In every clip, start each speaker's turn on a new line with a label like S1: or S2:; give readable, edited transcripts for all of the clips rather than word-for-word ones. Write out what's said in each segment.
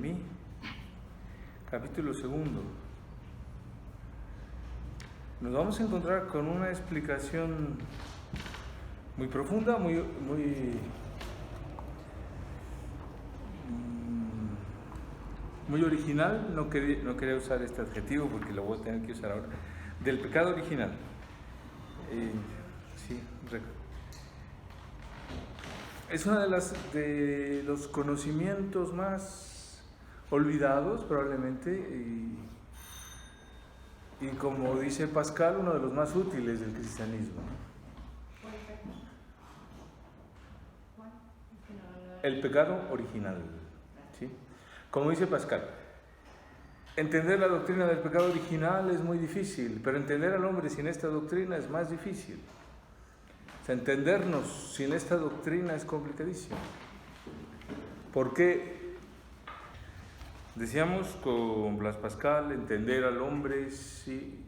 S1: mí. Capítulo 2. Nos vamos a encontrar con una explicación muy profunda, muy original. No quería usar este adjetivo porque lo voy a tener que usar ahora. Del pecado original. Es uno de los conocimientos más olvidados probablemente y como dice Pascal, uno de los más útiles del cristianismo. El pecado original, ¿sí? Como dice Pascal, entender la doctrina del pecado original es muy difícil, pero entender al hombre sin esta doctrina es más difícil. O sea, entendernos sin esta doctrina es complicadísimo. Porque, decíamos con Blas Pascal, entender al hombre, sí.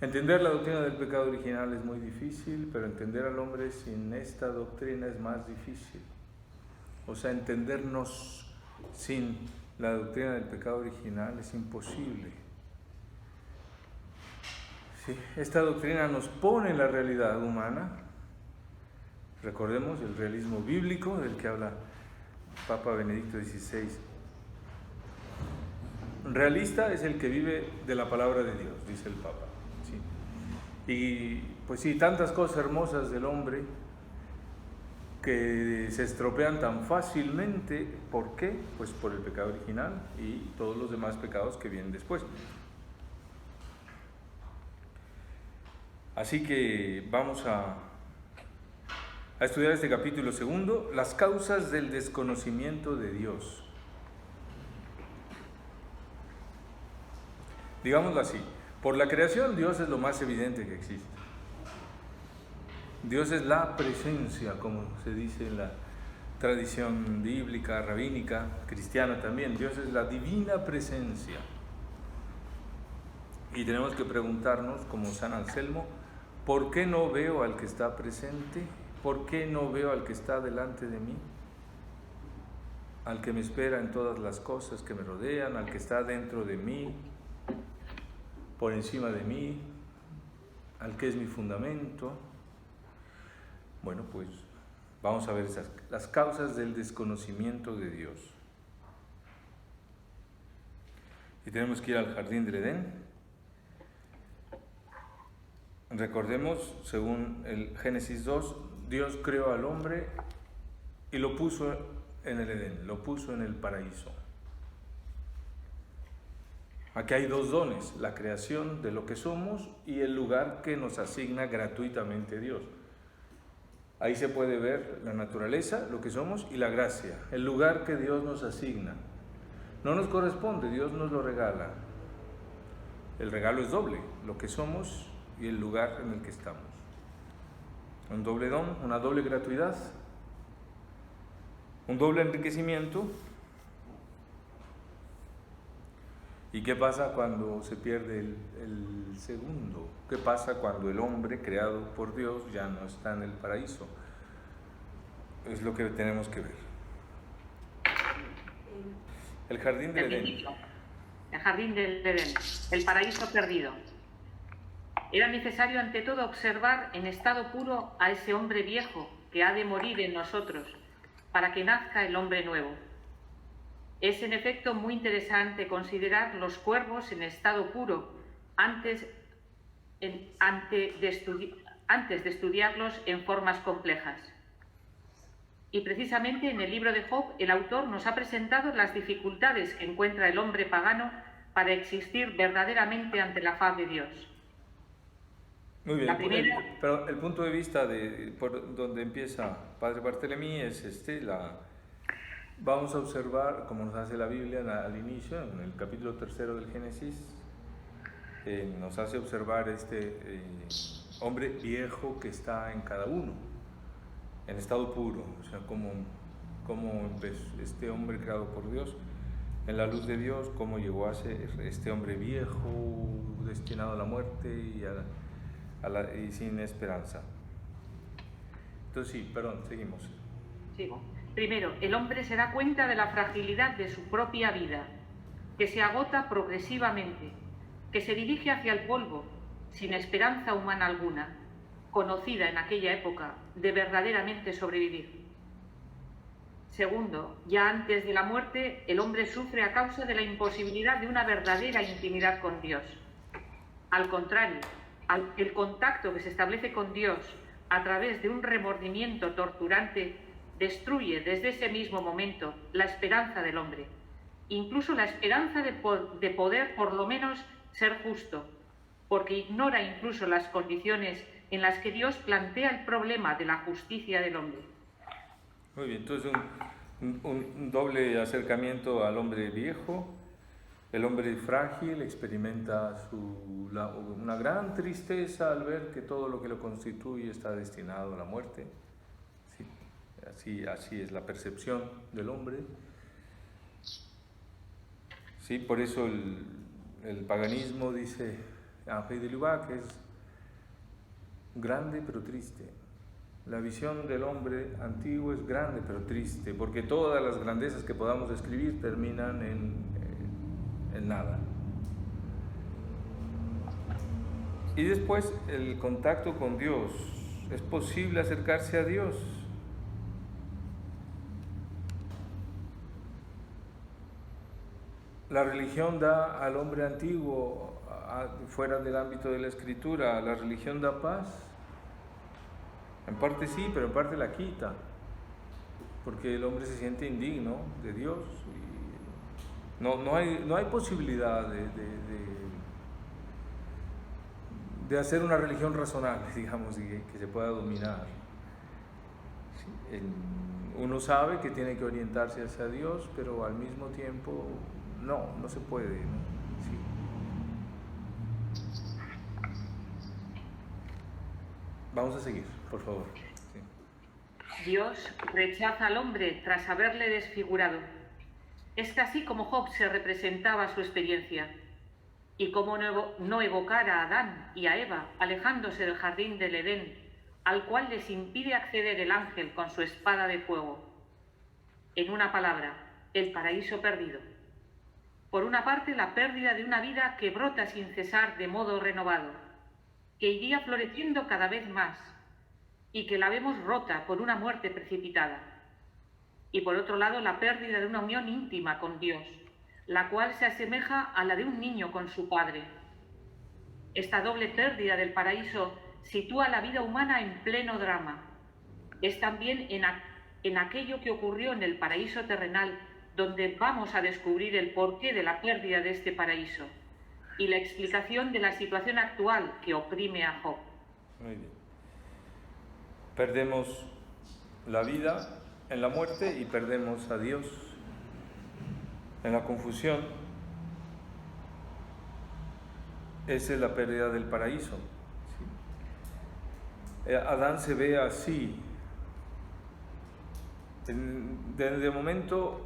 S1: Entender la doctrina del pecado original es muy difícil, pero entender al hombre sin esta doctrina es más difícil. O sea, entendernos sin la doctrina del pecado original es imposible. Sí, esta doctrina nos pone en la realidad humana. Recordemos el realismo bíblico del que habla Papa Benedicto XVI. Realista es el que vive de la palabra de Dios, dice el Papa. ¿Sí? Y pues sí, tantas cosas hermosas del hombre que se estropean tan fácilmente. ¿Por qué? Pues por el pecado original y todos los demás pecados que vienen después. Así que vamos a estudiar este capítulo 2, las causas del desconocimiento de Dios. Digámoslo así, por la creación Dios es lo más evidente que existe. Dios es la presencia, como se dice en la tradición bíblica, rabínica, cristiana también. Dios es la divina presencia. Y tenemos que preguntarnos, como San Anselmo, ¿por qué no veo al que está presente? ¿Por qué no veo al que está delante de mí? Al que me espera en todas las cosas que me rodean, al que está dentro de mí, por encima de mí, al que es mi fundamento. Bueno, pues vamos a ver las causas del desconocimiento de Dios. Y tenemos que ir al jardín del Edén. Recordemos, según el Génesis 2, Dios creó al hombre y lo puso en el Edén, lo puso en el paraíso. Aquí hay dos dones, la creación de lo que somos y el lugar que nos asigna gratuitamente Dios. Ahí se puede ver la naturaleza, lo que somos, y la gracia, el lugar que Dios nos asigna. No nos corresponde, Dios nos lo regala. El regalo es doble, lo que somos y el lugar en el que estamos. Un doble don, una doble gratuidad, un doble enriquecimiento. ¿Y qué pasa cuando se pierde el segundo? ¿Qué pasa cuando el hombre creado por Dios ya no está en el paraíso? Es lo que tenemos que ver. El jardín del Edén.
S2: El jardín del Edén, el paraíso perdido. Era necesario ante todo observar en estado puro a ese hombre viejo que ha de morir en nosotros, para que nazca el hombre nuevo. Es en efecto muy interesante considerar los cuervos en estado puro antes de estudiarlos en formas complejas. Y precisamente en el libro de Job el autor nos ha presentado las dificultades que encuentra el hombre pagano para existir verdaderamente ante la faz de Dios.
S1: Muy bien, pero el punto de vista por donde empieza Padre Bartolomé es vamos a observar, como nos hace la Biblia al inicio, en el capítulo 3 del Génesis, nos hace observar hombre viejo que está en cada uno, en estado puro, o sea, como este hombre creado por Dios, en la luz de Dios, cómo llegó a ser este hombre viejo, destinado a la muerte y sin esperanza. Entonces sí, perdón, seguimos.
S2: Sigo. Primero, el hombre se da cuenta de la fragilidad de su propia vida, que se agota progresivamente, que se dirige hacia el polvo, sin esperanza humana alguna, conocida en aquella época, de verdaderamente sobrevivir. Segundo, ya antes de la muerte, el hombre sufre a causa de la imposibilidad de una verdadera intimidad con Dios. Al contrario, el contacto que se establece con Dios a través de un remordimiento torturante destruye desde ese mismo momento la esperanza del hombre, incluso la esperanza de poder por lo menos ser justo, porque ignora incluso las condiciones en las que Dios plantea el problema de la justicia del hombre.
S1: Muy bien, entonces un doble acercamiento al hombre viejo. El hombre frágil experimenta una gran tristeza al ver que todo lo que lo constituye está destinado a la muerte. Sí, así es la percepción del hombre. Sí, por eso el paganismo dice, Henri de Lubac, es grande pero triste. La visión del hombre antiguo es grande pero triste, porque todas las grandezas que podamos describir terminan en nada. Y después el contacto con Dios. ¿Es posible acercarse a Dios? La religión da al hombre antiguo, fuera del ámbito de la escritura, la religión da paz. En parte sí, pero en parte la quita, porque el hombre se siente indigno de Dios. Y no hay posibilidad de hacer una religión razonable, digamos, y que se pueda dominar. Sí, uno sabe que tiene que orientarse hacia Dios, pero al mismo tiempo no se puede, ¿no? Sí. Vamos a seguir, por favor. Sí.
S2: Dios rechaza al hombre tras haberle desfigurado. Es casi como Job se representaba su experiencia, y cómo no evocar a Adán y a Eva alejándose del jardín del Edén, al cual les impide acceder el ángel con su espada de fuego. En una palabra, el paraíso perdido. Por una parte, la pérdida de una vida que brota sin cesar de modo renovado, que iría floreciendo cada vez más, y que la vemos rota por una muerte precipitada. Y por otro lado, la pérdida de una unión íntima con Dios, la cual se asemeja a la de un niño con su padre. Esta doble pérdida del paraíso sitúa la vida humana en pleno drama. Es también en aquello que ocurrió en el paraíso terrenal donde vamos a descubrir el porqué de la pérdida de este paraíso y la explicación de la situación actual que oprime a Job.
S1: Muy bien. Perdemos la vida en la muerte y perdemos a Dios en la confusión. Esa es la pérdida del paraíso. ¿Sí? Adán se ve así. De momento,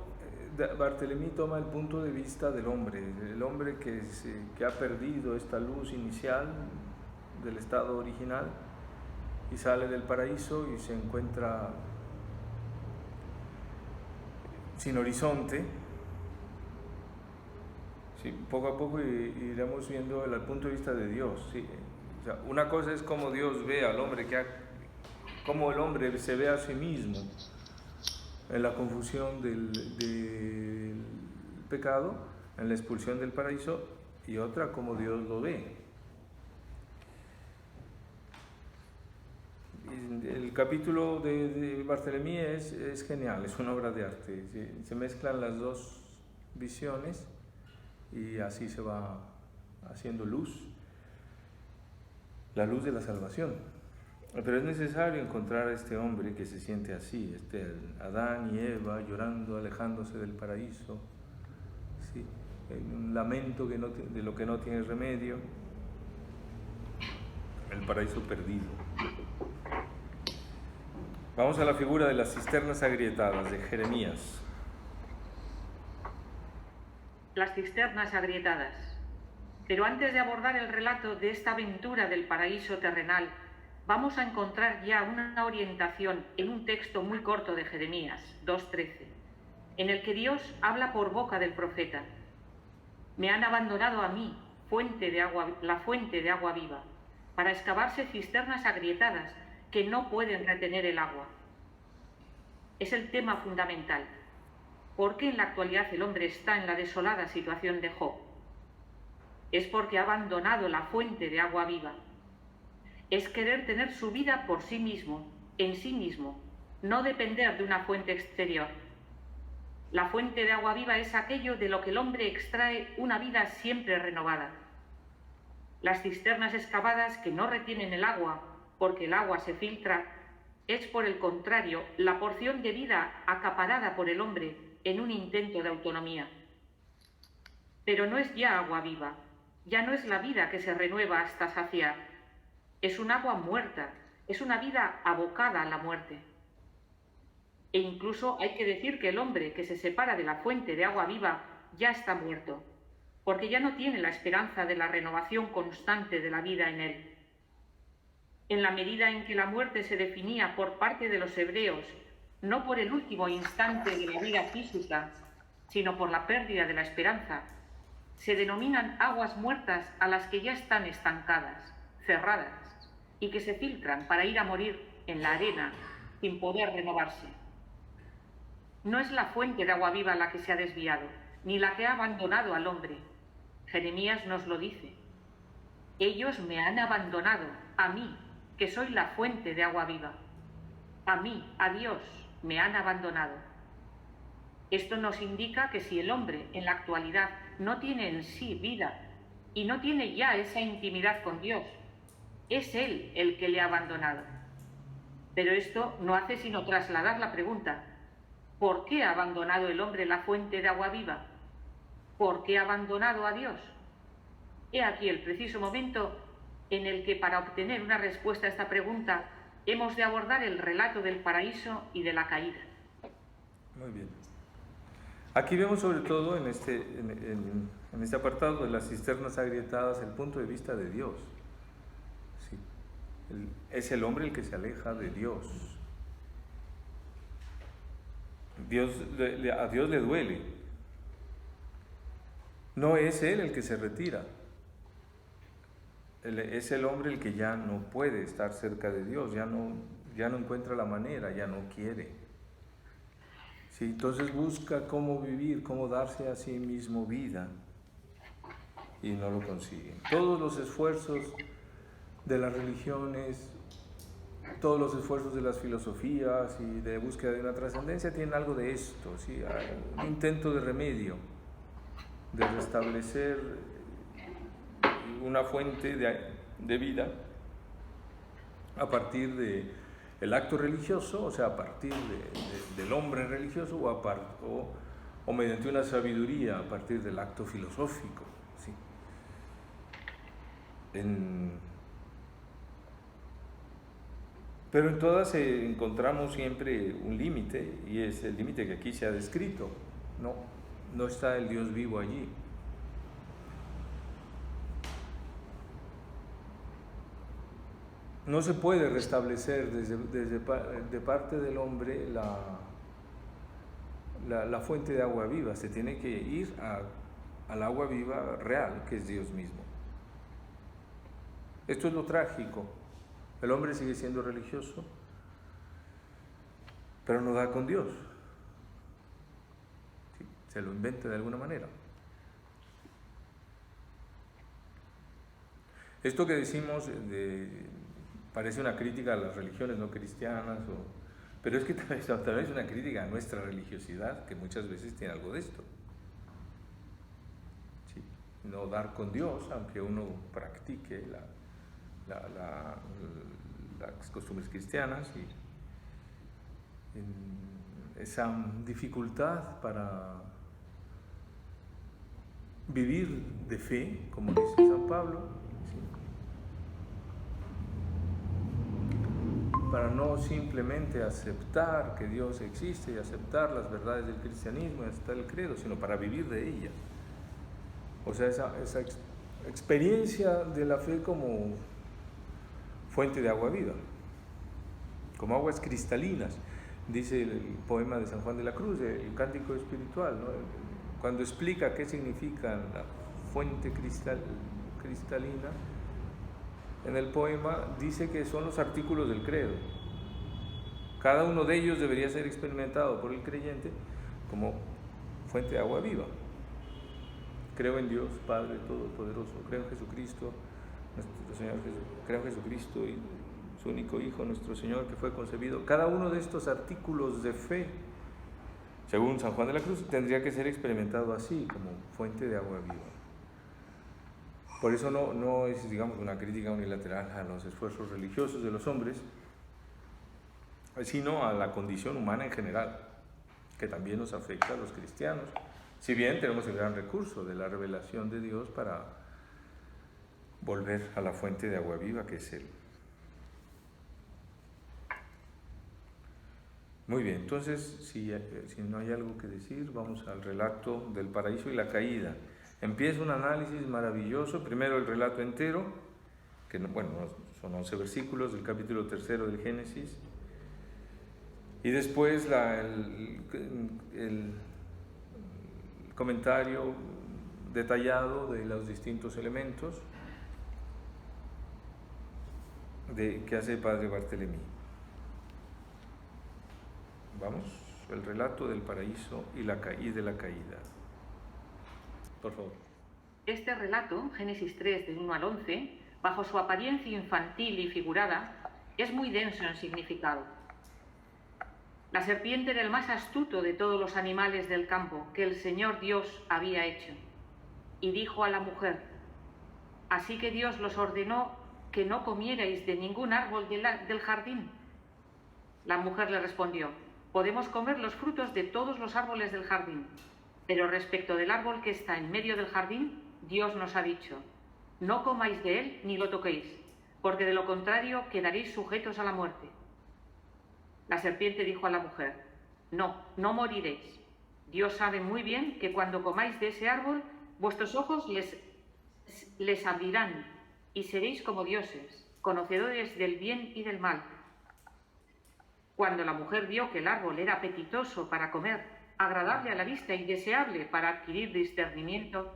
S1: Barthélemy toma el punto de vista del hombre, el hombre que ha perdido esta luz inicial del estado original y sale del paraíso y se encuentra sin horizonte. Sí, poco a poco iremos viendo el punto de vista de Dios. Sí. O sea, una cosa es cómo Dios ve al hombre, cómo el hombre se ve a sí mismo en la confusión del pecado, en la expulsión del paraíso, y otra cómo Dios lo ve. El capítulo de Barthélemy es genial, es una obra de arte. Se mezclan las dos visiones y así se va haciendo luz, la luz de la salvación. Pero es necesario encontrar a este hombre que se siente así, Adán y Eva llorando, alejándose del paraíso, ¿sí? Un lamento de lo que no tiene remedio, el paraíso perdido. Vamos a la figura de las cisternas agrietadas de Jeremías.
S2: Las cisternas agrietadas. Pero antes de abordar el relato de esta aventura del paraíso terrenal, vamos a encontrar ya una orientación en un texto muy corto de Jeremías 2:13, en el que Dios habla por boca del profeta. Me han abandonado a mí, la fuente de agua viva, para excavarse cisternas agrietadas que no pueden retener el agua. Es el tema fundamental. ¿Por qué en la actualidad el hombre está en la desolada situación de Job? Es porque ha abandonado la fuente de agua viva. Es querer tener su vida por sí mismo, en sí mismo, no depender de una fuente exterior. La fuente de agua viva es aquello de lo que el hombre extrae una vida siempre renovada. Las cisternas excavadas que no retienen el agua, porque el agua se filtra, es por el contrario la porción de vida acaparada por el hombre en un intento de autonomía. Pero no es ya agua viva, ya no es la vida que se renueva hasta saciar. Es un agua muerta, es una vida abocada a la muerte. E incluso hay que decir que el hombre que se separa de la fuente de agua viva ya está muerto, porque ya no tiene la esperanza de la renovación constante de la vida en él. En la medida en que la muerte se definía por parte de los hebreos, no por el último instante de la vida física, sino por la pérdida de la esperanza, se denominan aguas muertas a las que ya están estancadas, cerradas, y que se filtran para ir a morir en la arena sin poder renovarse. No es la fuente de agua viva la que se ha desviado, ni la que ha abandonado al hombre. Jeremías nos lo dice. Ellos me han abandonado, a mí, que soy la fuente de agua viva. A mí, a Dios, me han abandonado. Esto nos indica que si el hombre en la actualidad no tiene en sí vida y no tiene ya esa intimidad con Dios, es Él el que le ha abandonado. Pero esto no hace sino trasladar la pregunta: ¿por qué ha abandonado el hombre la fuente de agua viva? ¿Por qué ha abandonado a Dios? He aquí el preciso momento en el que, para obtener una respuesta a esta pregunta, hemos de abordar el relato del paraíso y de la caída.
S1: Muy bien. Aquí vemos sobre todo en este apartado de las cisternas agrietadas el punto de vista de Dios. Sí. Es el hombre el que se aleja de Dios. A Dios le duele. No es él el que se retira. Es el hombre el que ya no puede estar cerca de Dios, ya no encuentra la manera, ya no quiere. Sí, entonces busca cómo vivir, cómo darse a sí mismo vida y no lo consigue. Todos los esfuerzos de las religiones, todos los esfuerzos de las filosofías y de búsqueda de una trascendencia tienen algo de esto, ¿sí? Un intento de remedio, de restablecer una fuente de vida a partir del acto religioso, o sea, a partir del hombre religioso o mediante una sabiduría a partir del acto filosófico, ¿sí? Pero en todas encontramos siempre un límite, y es el límite que aquí se ha descrito. No está el Dios vivo allí. No se puede restablecer de parte del hombre la fuente de agua viva. Se tiene que ir al agua viva real, que es Dios mismo. Esto es lo trágico. El hombre sigue siendo religioso, pero no da con Dios. ¿Sí? Se lo inventa de alguna manera. Esto que decimos parece una crítica a las religiones no cristianas, pero es que también es una crítica a nuestra religiosidad, que muchas veces tiene algo de esto. ¿Sí? No dar con Dios, aunque uno practique las costumbres cristianas y esa dificultad para vivir de fe, como dice San Pablo, ¿sí? Para no simplemente aceptar que Dios existe y aceptar las verdades del cristianismo y aceptar el credo, sino para vivir de ella. O sea, esa experiencia de la fe como fuente de agua viva, como aguas cristalinas, dice el poema de San Juan de la Cruz, el cántico espiritual, ¿no? Cuando explica qué significa la fuente cristalina, en el poema dice que son los artículos del credo. Cada uno de ellos debería ser experimentado por el creyente como fuente de agua viva. Creo en Dios, Padre Todopoderoso, creo en Jesucristo, nuestro Señor Jesús, creo en Jesucristo y su único Hijo, nuestro Señor, que fue concebido. Cada uno de estos artículos de fe, según San Juan de la Cruz, tendría que ser experimentado así, como fuente de agua viva. Por eso no es, digamos, una crítica unilateral a los esfuerzos religiosos de los hombres, sino a la condición humana en general, que también nos afecta a los cristianos. Si bien tenemos el gran recurso de la revelación de Dios para volver a la fuente de agua viva que es Él. Muy bien, entonces, si no hay algo que decir, vamos al relato del paraíso y la caída. Empieza un análisis maravilloso, primero el relato entero, que son 11 versículos del capítulo 3 del Génesis, y después el comentario detallado de los distintos elementos que hace el padre Barthélémy. Vamos, el relato del paraíso y de la caída. Por favor.
S2: Este relato, Génesis 3, del 1 al 11, bajo su apariencia infantil y figurada, es muy denso en significado. La serpiente era el más astuto de todos los animales del campo que el Señor Dios había hecho. Y dijo a la mujer: así que Dios los ordenó que no comierais de ningún árbol del jardín. La mujer le respondió: podemos comer los frutos de todos los árboles del jardín, pero respecto del árbol que está en medio del jardín, Dios nos ha dicho: no comáis de él ni lo toquéis, porque de lo contrario quedaréis sujetos a la muerte. La serpiente dijo a la mujer: no moriréis. Dios sabe muy bien que cuando comáis de ese árbol, vuestros ojos les abrirán y seréis como dioses, conocedores del bien y del mal. Cuando la mujer vio que el árbol era apetitoso para comer, agradable a la vista y deseable para adquirir discernimiento,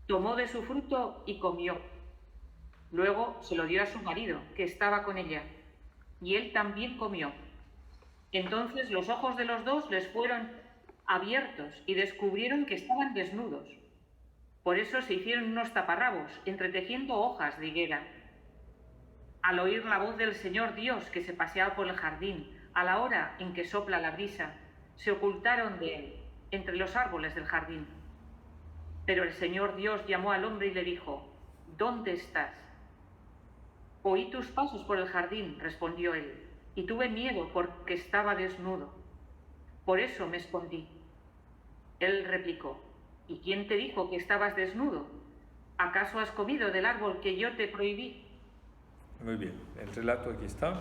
S2: tomó de su fruto y comió. Luego se lo dio a su marido, que estaba con ella, y él también comió. Entonces los ojos de los dos les fueron abiertos y descubrieron que estaban desnudos. Por eso se hicieron unos taparrabos, entretejiendo hojas de higuera. Al oír la voz del Señor Dios que se paseaba por el jardín, a la hora en que sopla la brisa, se ocultaron de él, entre los árboles del jardín. Pero el Señor Dios llamó al hombre y le dijo: ¿dónde estás? Oí tus pasos por el jardín, respondió él, y tuve miedo porque estaba desnudo. Por eso me escondí. Él replicó: ¿y quién te dijo que estabas desnudo? ¿Acaso has comido del árbol que yo te prohibí?
S1: Muy bien, el relato aquí está.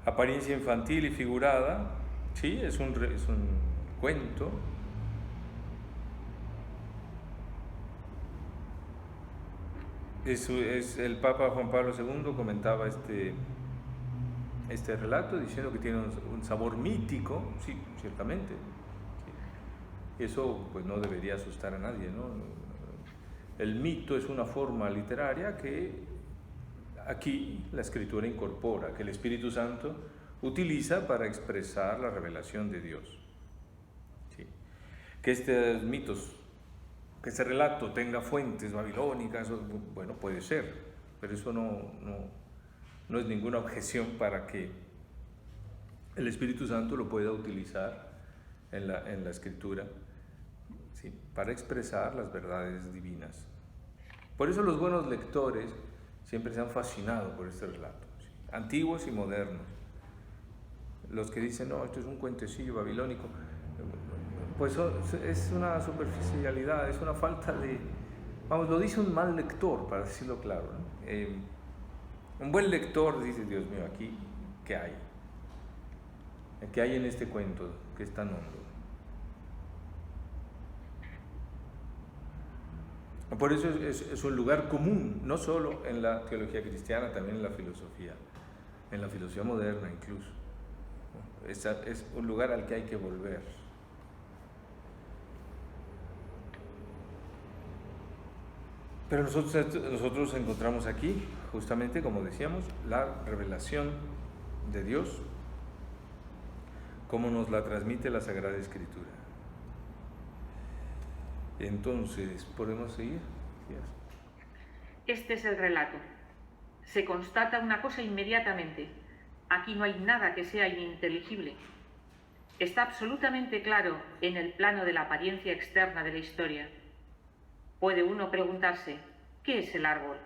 S1: Apariencia infantil y figurada, sí, es un cuento. El Papa Juan Pablo II comentaba este relato diciendo que tiene un sabor mítico, sí, ciertamente. Sí. Eso pues no debería asustar a nadie, ¿no? El mito es una forma literaria que aquí la Escritura incorpora, que el Espíritu Santo utiliza para expresar la revelación de Dios. ¿Sí? Que estos mitos, que este relato tenga fuentes babilónicas, bueno, puede ser, pero eso no es ninguna objeción para que el Espíritu Santo lo pueda utilizar en la Escritura, ¿sí? Para expresar las verdades divinas. Por eso los buenos lectores siempre se han fascinado por este relato, ¿sí? Antiguos y modernos. Los que dicen: no, esto es un cuentecillo babilónico, pues es una superficialidad, es una falta de... Vamos, lo dice un mal lector, para decirlo claro, ¿no? Un buen lector dice: Dios mío, aquí, ¿qué hay? ¿Qué hay en este cuento que es tan hondo? Por eso es un lugar común, no solo en la teología cristiana, también en la filosofía moderna incluso. Es un lugar al que hay que volver. Pero nosotros encontramos aquí, justamente como decíamos, la revelación de Dios, como nos la transmite la Sagrada Escritura. Entonces, ¿podemos seguir?
S2: Este es el relato. Se constata una cosa inmediatamente. Aquí no hay nada que sea ininteligible. Está absolutamente claro en el plano de la apariencia externa de la historia. Puede uno preguntarse, ¿qué es el árbol?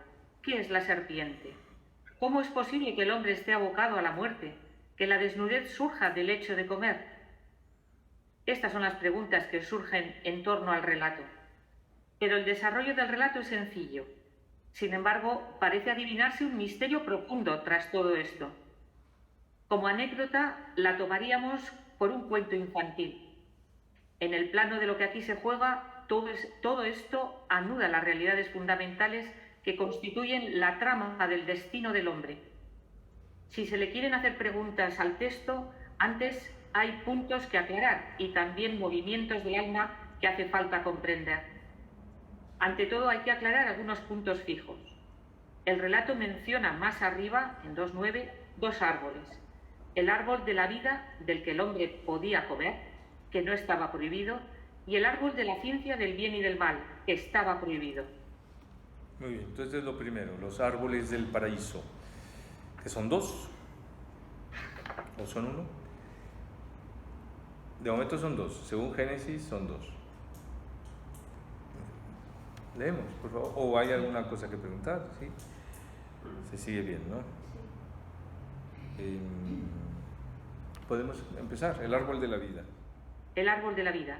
S2: ¿Qué es la serpiente? ¿Cómo es posible que el hombre esté abocado a la muerte? ¿Que la desnudez surja del hecho de comer? Estas son las preguntas que surgen en torno al relato. Pero el desarrollo del relato es sencillo. Sin embargo, parece adivinarse un misterio profundo tras todo esto. Como anécdota, la tomaríamos por un cuento infantil. En el plano de lo que aquí se juega, todo esto anuda las realidades fundamentales que constituyen la trama del destino del hombre. Si se le quieren hacer preguntas al texto, antes hay puntos que aclarar y también movimientos del alma que hace falta comprender. Ante todo hay que aclarar algunos puntos fijos. El relato menciona más arriba, en 2.9, dos árboles. El árbol de la vida, del que el hombre podía comer, que no estaba prohibido, y el árbol de la ciencia del bien y del mal, que estaba prohibido.
S1: Muy bien, entonces lo primero, los árboles del paraíso, que son dos, ¿o son uno? De momento son dos, según Génesis son dos. Leemos, por favor, o hay alguna cosa que preguntar, ¿sí? Se sigue bien, ¿no? Podemos empezar, el árbol de la vida.
S2: El árbol de la vida.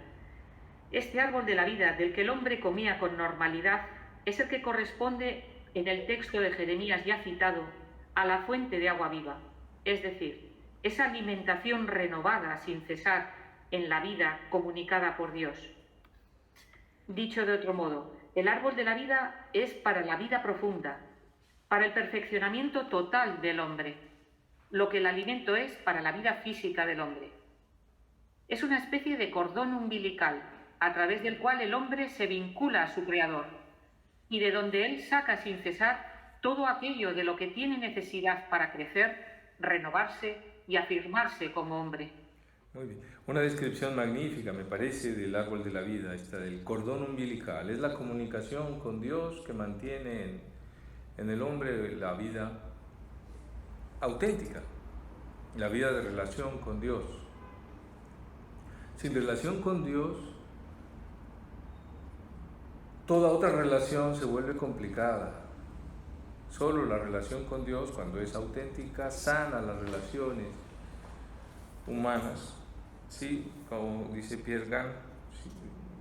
S2: Este árbol de la vida del que el hombre comía con normalidad es el que corresponde en el texto de Jeremías ya citado a la fuente de agua viva, es decir, esa alimentación renovada sin cesar en la vida comunicada por Dios. Dicho de otro modo, el árbol de la vida es para la vida profunda, para el perfeccionamiento total del hombre, lo que el alimento es para la vida física del hombre. Es una especie de cordón umbilical a través del cual el hombre se vincula a su Creador y de donde él saca sin cesar todo aquello de lo que tiene necesidad para crecer, renovarse y afirmarse como hombre.
S1: Muy bien. Una descripción magnífica, me parece, del árbol de la vida, esta del cordón umbilical. Es la comunicación con Dios que mantiene en el hombre la vida auténtica, la vida de relación con Dios. Sin relación con Dios, toda otra relación se vuelve complicada. Solo la relación con Dios, cuando es auténtica, sana las relaciones humanas. Sí, como dice Pierre Gant,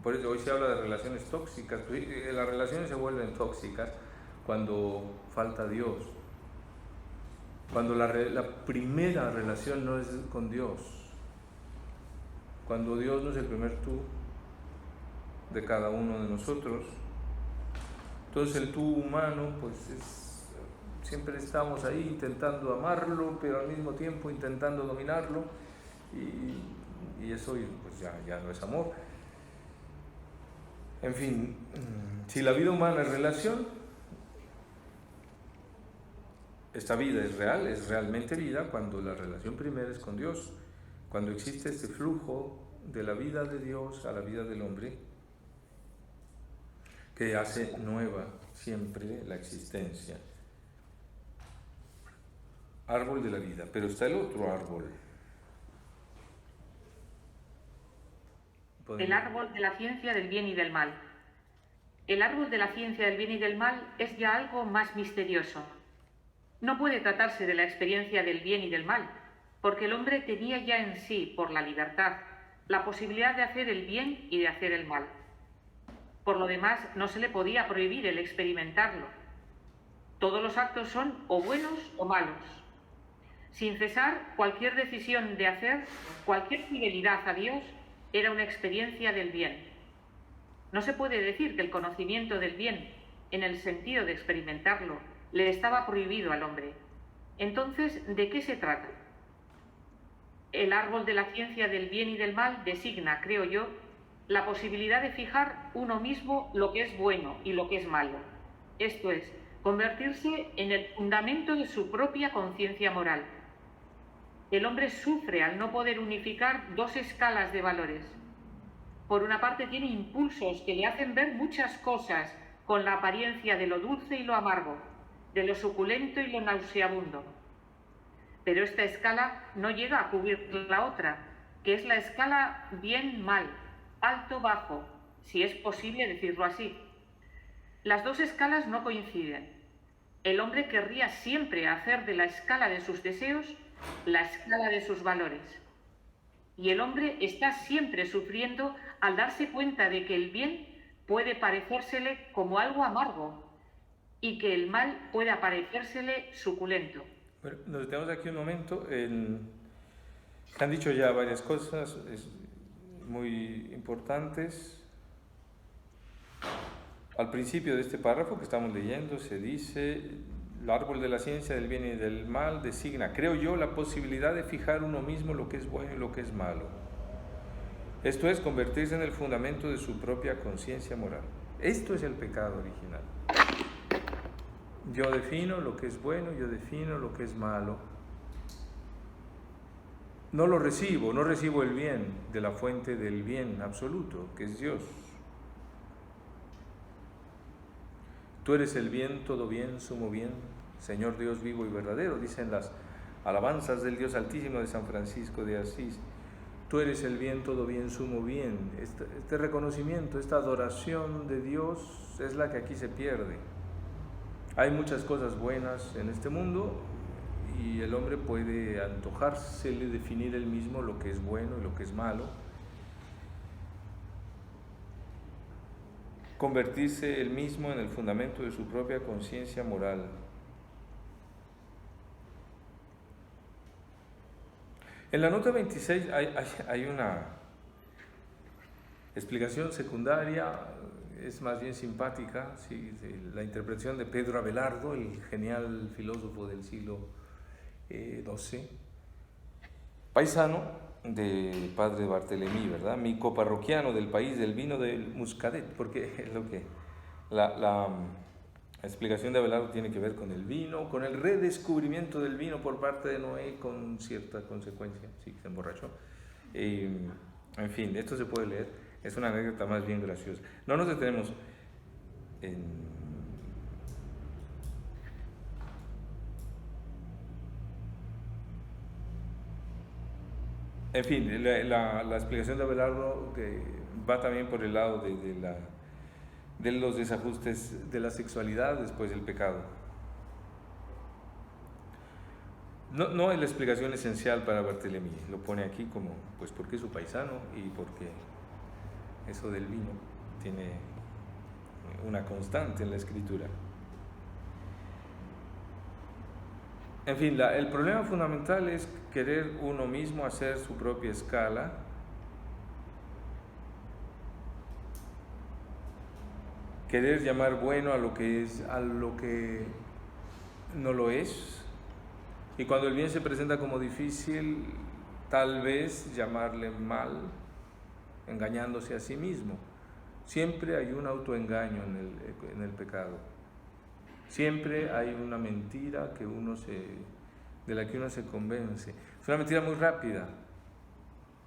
S1: por eso hoy se habla de relaciones tóxicas. Las relaciones se vuelven tóxicas cuando falta Dios, cuando la primera relación no es con Dios, cuando Dios no es el primer tú de cada uno de nosotros. Entonces el tú humano, pues siempre estamos ahí intentando amarlo, pero al mismo tiempo intentando dominarlo, y eso pues ya no es amor. En fin, si la vida humana es relación, esta vida es real, es realmente vida cuando la relación primera es con Dios, cuando existe este flujo de la vida de Dios a la vida del hombre que hace nueva siempre la existencia. Árbol de la vida, pero está el otro árbol.
S2: El árbol de la ciencia del bien y del mal. El árbol de la ciencia del bien y del mal es ya algo más misterioso. No puede tratarse de la experiencia del bien y del mal, porque el hombre tenía ya en sí, por la libertad, la posibilidad de hacer el bien y de hacer el mal. Por lo demás, no se le podía prohibir el experimentarlo. Todos los actos son o buenos o malos. Sin cesar, cualquier decisión de hacer, cualquier fidelidad a Dios, era una experiencia del bien. No se puede decir que el conocimiento del bien, en el sentido de experimentarlo, le estaba prohibido al hombre. Entonces, ¿de qué se trata? El árbol de la ciencia del bien y del mal designa, creo yo, la posibilidad de fijar uno mismo lo que es bueno y lo que es malo. Esto es, convertirse en el fundamento de su propia conciencia moral. El hombre sufre al no poder unificar dos escalas de valores. Por una parte tiene impulsos que le hacen ver muchas cosas con la apariencia de lo dulce y lo amargo, de lo suculento y lo nauseabundo. Pero esta escala no llega a cubrir la otra, que es la escala bien-mal, alto-bajo, si es posible decirlo así. Las dos escalas no coinciden. El hombre querría siempre hacer de la escala de sus deseos la escala de sus valores. Y el hombre está siempre sufriendo al darse cuenta de que el bien puede parecérsele como algo amargo y que el mal puede parecérsele suculento.
S1: Bueno, nos detenemos aquí un momento. Se han dicho ya varias cosas muy importantes. Al principio de este párrafo que estamos leyendo se dice: el árbol de la ciencia del bien y del mal designa, creo yo, la posibilidad de fijar uno mismo lo que es bueno y lo que es malo. Esto es, convertirse en el fundamento de su propia conciencia moral. Esto es el pecado original. Yo defino lo que es bueno, yo defino lo que es malo. No lo recibo, no recibo el bien de la fuente del bien absoluto, que es Dios. Tú eres el bien, todo bien, sumo bien, Señor Dios vivo y verdadero, dicen las alabanzas del Dios Altísimo de San Francisco de Asís. Tú eres el bien, todo bien, sumo bien. Este reconocimiento, esta adoración de Dios es la que aquí se pierde. Hay muchas cosas buenas en este mundo y el hombre puede antojársele definir él mismo lo que es bueno y lo que es malo. Convertirse él mismo en el fundamento de su propia conciencia moral. En la nota 26 hay una explicación secundaria, es más bien simpática, ¿sí? La interpretación de Pedro Abelardo, el genial filósofo del siglo XII, paisano de padre Barthelemy, ¿verdad? Mi coparroquiano del país del vino del Muscadet, porque es lo que la explicación de Abelardo tiene que ver con el vino, con el redescubrimiento del vino por parte de Noé con cierta consecuencia, sí, se emborrachó. En fin, esto se puede leer, es una anécdota más bien graciosa. No nos detenemos en fin, la explicación de Abelardo que va también por el lado de los desajustes de la sexualidad después del pecado. No es la explicación esencial para Barthelemy, lo pone aquí como, pues porque es su paisano y porque eso del vino tiene una constante en la escritura. En fin, el problema fundamental es querer uno mismo hacer su propia escala, querer llamar bueno a lo que es, a lo que no lo es, y cuando el bien se presenta como difícil, tal vez llamarle mal, engañándose a sí mismo. Siempre hay un autoengaño en el pecado. Siempre hay una mentira de la que uno se convence. Es una mentira muy rápida.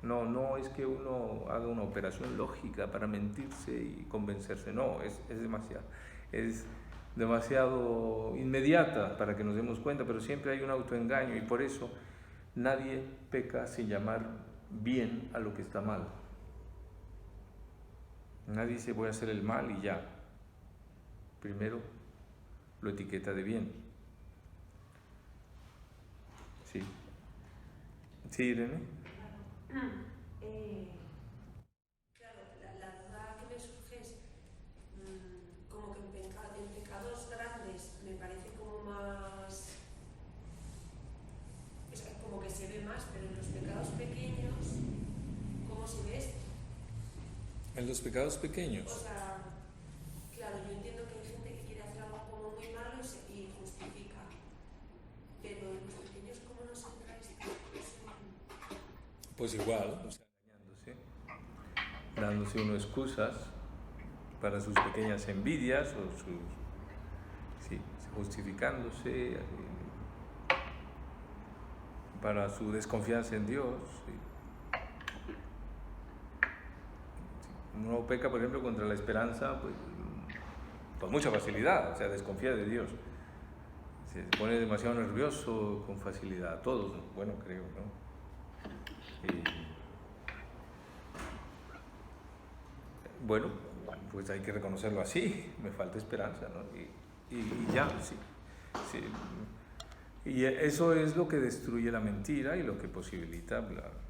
S1: No es que uno haga una operación lógica para mentirse y convencerse. No, es demasiado inmediata para que nos demos cuenta, pero siempre hay un autoengaño y por eso nadie peca sin llamar bien a lo que está mal. Nadie dice voy a hacer el mal y ya. Primero lo etiqueta de bien. Sí. Sí, Irene.
S3: Claro, la duda que me surge es como que en pecados grandes me parece como más, es como que se ve más, pero en los pecados pequeños, ¿cómo se ve esto?
S1: En los pecados pequeños.
S3: O sea, claro, yo entiendo que hay gente que quiere hacer algo como muy malo y justifica. Pero en los pequeños, ¿cómo nos entra esto?
S1: Pues igual, o sea, engañándose, dándose uno excusas para sus pequeñas envidias o sus, sí, justificándose para su desconfianza en Dios. Sí. Uno peca, por ejemplo, contra la esperanza, pues, con mucha facilidad, o sea, desconfía de Dios. Se pone demasiado nervioso con facilidad, todos, bueno, creo, ¿no? Bueno, pues hay que reconocerlo así, me falta esperanza, ¿no? Y ya, sí, sí. Y eso es lo que destruye la mentira y lo que posibilita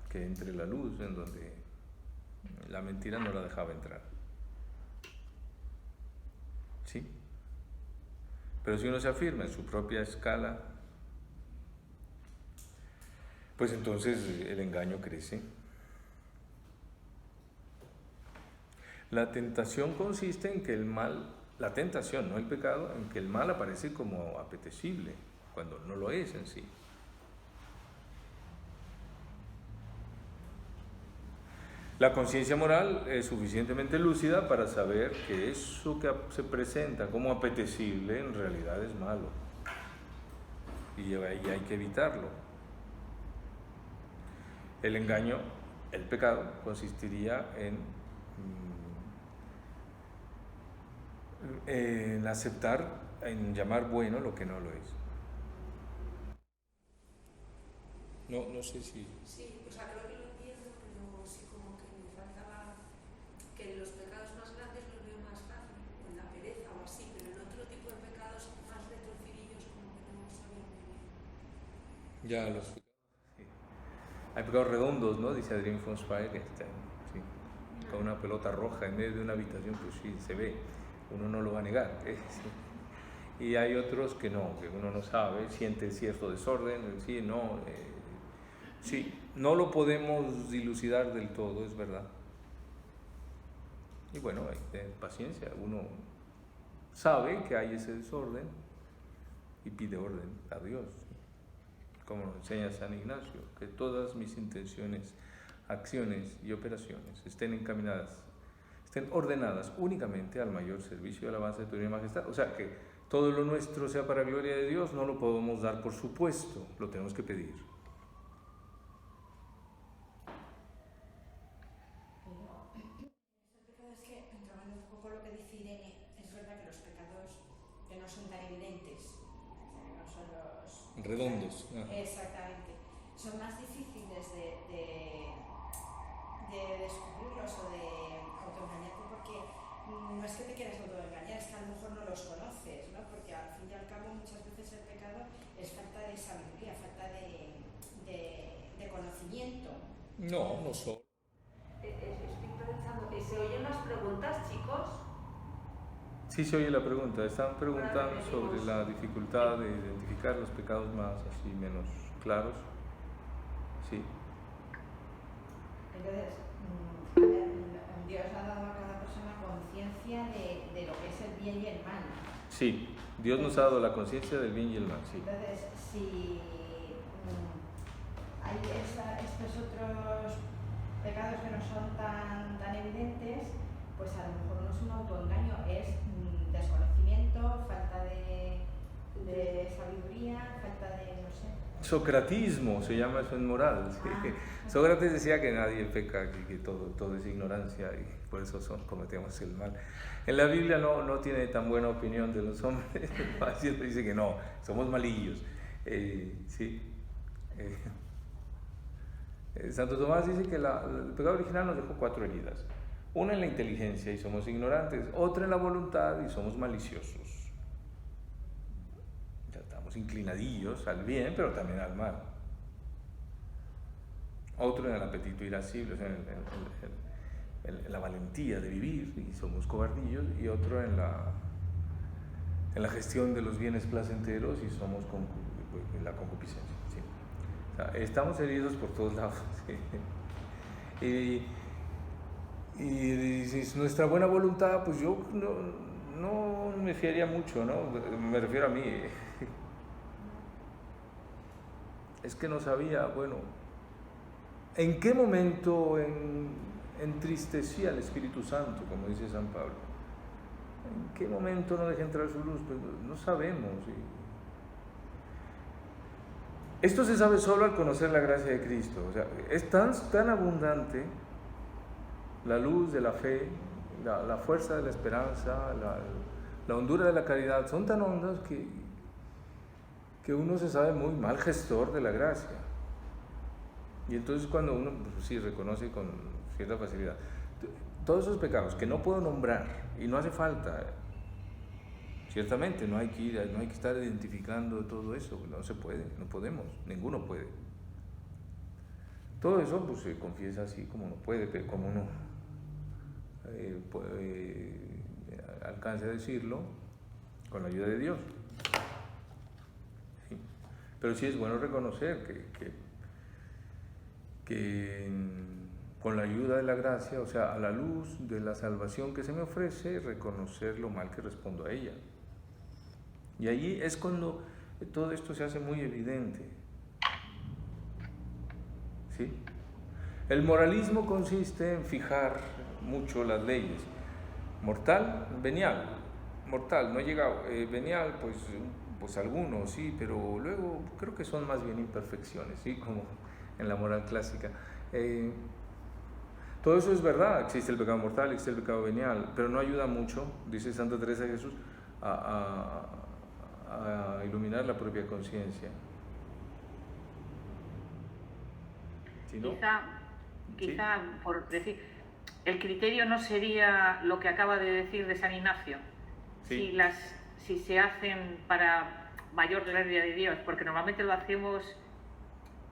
S1: que entre la luz en donde la mentira no la dejaba entrar. ¿Sí? Pero si uno se afirma en su propia escala, pues entonces el engaño crece. La tentación consiste en que el mal, la tentación, no el pecado, en que el mal aparece como apetecible, cuando no lo es en sí. La conciencia moral es suficientemente lúcida para saber que eso que se presenta como apetecible en realidad es malo y hay que evitarlo. El engaño, el pecado, consistiría en aceptar, en llamar bueno lo que no lo es. No sé si...
S3: Sí, o sea, creo que lo entiendo, pero sí como que me faltaba que en los pecados más grandes los veo más fácil, o en la pereza o así, pero en otro tipo de pecados más retorcidillos como que no sabía muy bien.
S1: Ya, los pecados. Sí. Hay pecados redondos, ¿no? Dice Adrián von Speyer, sí, con una pelota roja en medio de una habitación, pues sí, se ve, uno no lo va a negar. Sí. Y hay otros que no, que uno no sabe, siente cierto desorden, sí, no, sí, no lo podemos dilucidar del todo, es verdad. Y bueno, hay que tener paciencia, uno sabe que hay ese desorden y pide orden a Dios, como nos enseña San Ignacio, que todas mis intenciones, acciones y operaciones estén encaminadas, estén ordenadas únicamente al mayor servicio y alabanza de tu divina majestad. O sea, que todo lo nuestro sea para gloria de Dios, no lo podemos dar por supuesto, lo tenemos que pedir.
S4: Es que, entrando un poco lo que dice Irene, es verdad que los pecados que no son tan evidentes, no son los...
S1: Redondos.
S4: Exactamente. Son más difíciles de descubrirlos o de autoengañarte porque no es que te quieras autoengañar, es que a lo mejor no los conoces, ¿no? Porque al fin y al cabo muchas veces el pecado es falta de sabiduría, falta de conocimiento.
S1: No solo.
S2: Estoy pensando, ¿se oyen las preguntas, chicos?
S1: Sí se oye la pregunta, están preguntando sobre la dificultad de identificar los pecados más así menos claros. Sí.
S4: Entonces, Dios ha dado a cada persona conciencia de lo que es el bien y el mal.
S1: Sí, Dios nos ha dado la conciencia del bien y el mal, sí.
S4: Entonces, si hay estos otros pecados que no son tan evidentes, pues a lo mejor no es un autoengaño, es desconocimiento, falta de sabiduría, falta de, no sé.
S1: Socratismo se llama eso en moral. ¿Sí? Sócrates decía que nadie peca, que todo es ignorancia y por eso cometemos el mal. En la Biblia no tiene tan buena opinión de los hombres, siempre dice que no, somos malillos. Sí. Santo Tomás dice que el pecado original nos dejó 4 heridas. Una en la inteligencia y somos ignorantes, otra en la voluntad y somos maliciosos. Ya estamos inclinadillos al bien, pero también al mal. Otro en el apetito irascible, o sea, en la valentía de vivir y somos cobardillos, y otro en la gestión de los bienes placenteros y somos en la concupiscencia. ¿Sí? O sea, estamos heridos por todos lados. ¿Sí? Y si es nuestra buena voluntad, pues yo no me fiaría mucho, ¿no? Me refiero a mí. Es que no sabía, bueno, ¿en qué momento entristecía al Espíritu Santo, como dice San Pablo? ¿En qué momento no deja entrar su luz? Pues no sabemos. Esto se sabe solo al conocer la gracia de Cristo. O sea, es tan abundante la luz de la fe, la fuerza de la esperanza, la hondura de la caridad, son tan hondas que uno se sabe muy mal gestor de la gracia. Y entonces cuando uno, pues, sí, reconoce con cierta facilidad todos esos pecados que no puedo nombrar, y no hace falta, ciertamente no hay que estar identificando todo eso, no se puede, no podemos, ninguno puede. Todo eso pues se confiesa así como uno puede, pero como uno alcance a decirlo con la ayuda de Dios. ¿Sí? Pero sí es bueno reconocer que con la ayuda de la gracia, o sea, a la luz de la salvación que se me ofrece, reconocer lo mal que respondo a ella. Y allí es cuando todo esto se hace muy evidente. ¿Sí? El moralismo consiste en fijar mucho las leyes. Mortal, venial. Mortal, no he llegado. Venial, pues algunos, sí, pero luego creo que son más bien imperfecciones, ¿sí? Como en la moral clásica. Todo eso es verdad, existe el pecado mortal, existe el pecado venial, pero no ayuda mucho, dice Santa Teresa de Jesús, a iluminar la propia conciencia. ¿Sí, no?
S2: Quizá, por decir, el criterio no sería lo que acaba de decir de San Ignacio,
S1: sí.
S2: Si se hacen para mayor gloria de Dios, porque normalmente lo hacemos,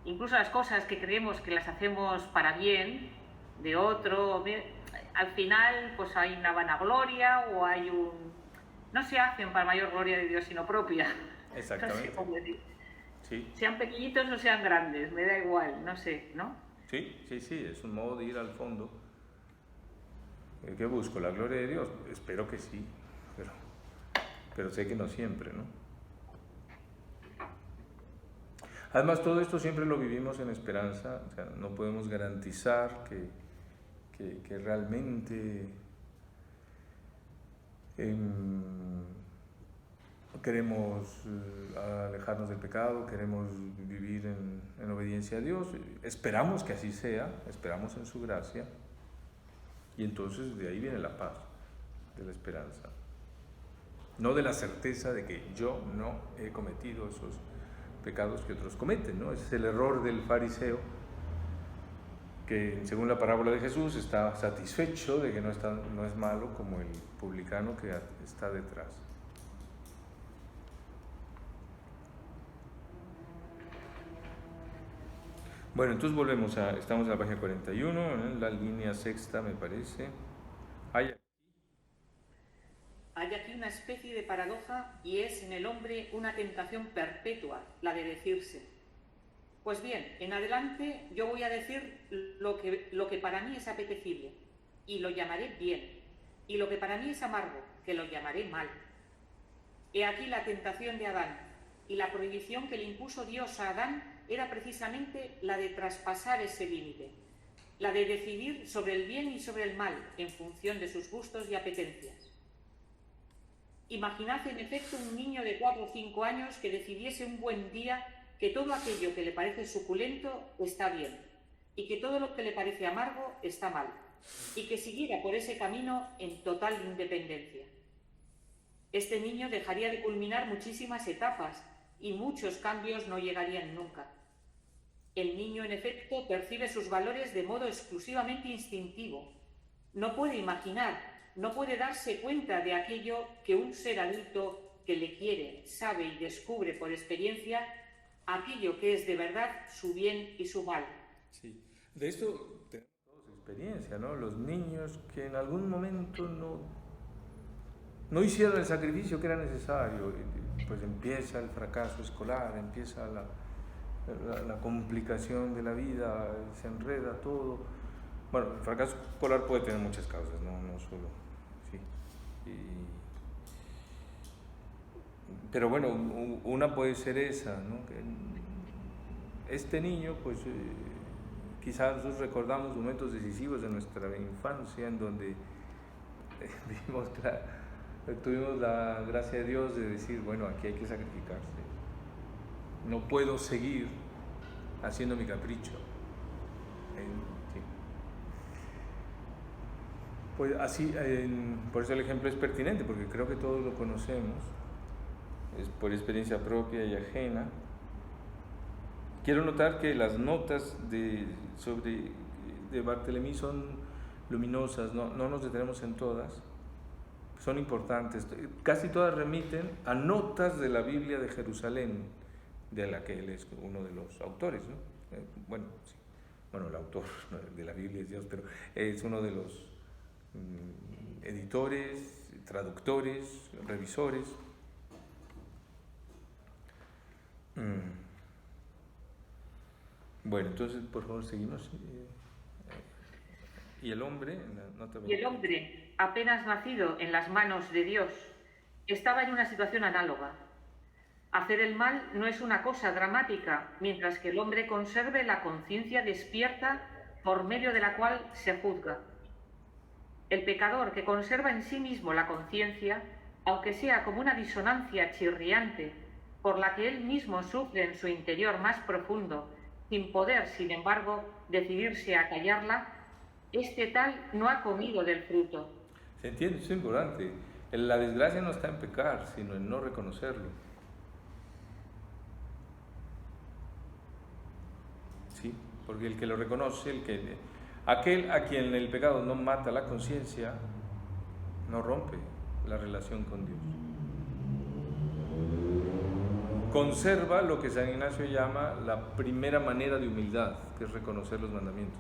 S2: incluso las cosas que creemos que las hacemos para bien de otro, al final pues hay una vanagloria o hay no se hacen para mayor gloria de Dios sino propia.
S1: Exactamente.
S2: No sé cómo decir.
S1: Sí.
S2: Sean pequeñitos o sean grandes, me da igual, no sé, ¿no?
S1: Sí, es un modo de ir al fondo. ¿Qué busco? ¿La gloria de Dios? Espero que sí, pero sé que no siempre, ¿no? Además, todo esto siempre lo vivimos en esperanza, o sea, no podemos garantizar que realmente queremos alejarnos del pecado, queremos vivir en obediencia a Dios. Esperamos que así sea, esperamos en su gracia, y entonces de ahí viene la paz, de la esperanza. No de la certeza de que yo no he cometido esos pecados que otros cometen, ¿no? Ese es el error del fariseo, que según la parábola de Jesús está satisfecho de que no es malo como el publicano que está detrás. Bueno, entonces estamos en la página 41, en la línea sexta me parece. Hay
S2: aquí una especie de paradoja y es en el hombre una tentación perpetua, la de decirse: pues bien, en adelante yo voy a decir lo que para mí es apetecible, y lo llamaré bien, y lo que para mí es amargo, que lo llamaré mal. He aquí la tentación de Adán, y la prohibición que le impuso Dios a Adán era precisamente la de traspasar ese límite, la de decidir sobre el bien y sobre el mal en función de sus gustos y apetencias. Imaginad en efecto un niño de 4 o 5 años que decidiese un buen día que todo aquello que le parece suculento está bien, y que todo lo que le parece amargo está mal, y que siguiera por ese camino en total independencia. Este niño dejaría de culminar muchísimas etapas, y muchos cambios no llegarían nunca. El niño, en efecto, percibe sus valores de modo exclusivamente instintivo. No puede imaginar, no puede darse cuenta de aquello que un ser adulto que le quiere, sabe y descubre por experiencia, aquello que es de verdad su bien y su mal.
S1: Sí, de esto tenemos todos experiencia, ¿no? Los niños que en algún momento no hicieron el sacrificio que era necesario, pues empieza el fracaso escolar, empieza la complicación de la vida, se enreda todo, Bueno, el fracaso escolar puede tener muchas causas, no solo, sí. Pero bueno, una puede ser esa, ¿no? Que este niño, pues quizás nosotros recordamos momentos decisivos de nuestra infancia en donde tuvimos la gracia de Dios de decir, bueno, aquí hay que sacrificarse. No puedo seguir haciendo mi capricho. Sí. Pues así, por eso el ejemplo es pertinente, porque creo que todos lo conocemos, es por experiencia propia y ajena. Quiero notar que las notas de Barthélemy son luminosas, no nos detenemos en todas, son importantes, casi todas remiten a notas de la Biblia de Jerusalén, de la que él es uno de los autores, ¿no? Bueno, sí. Bueno, el autor de la Biblia es Dios, pero es uno de los editores, traductores, revisores. Bueno, entonces, por favor, seguimos. Y el hombre,
S2: y el hombre, apenas nacido en las manos de Dios, estaba en una situación análoga. Hacer el mal no es una cosa dramática, mientras que el hombre conserve la conciencia despierta por medio de la cual se juzga. El pecador que conserva en sí mismo la conciencia, aunque sea como una disonancia chirriante, por la que él mismo sufre en su interior más profundo, sin poder, sin embargo, decidirse a callarla, este tal no ha comido del fruto.
S1: ¿Se entiende? Eso es importante. La desgracia no está en pecar, sino en no reconocerlo. ¿Sí? Porque el que lo reconoce, aquel a quien el pecado no mata la conciencia, no rompe la relación con Dios. Conserva lo que San Ignacio llama la primera manera de humildad, que es reconocer los mandamientos.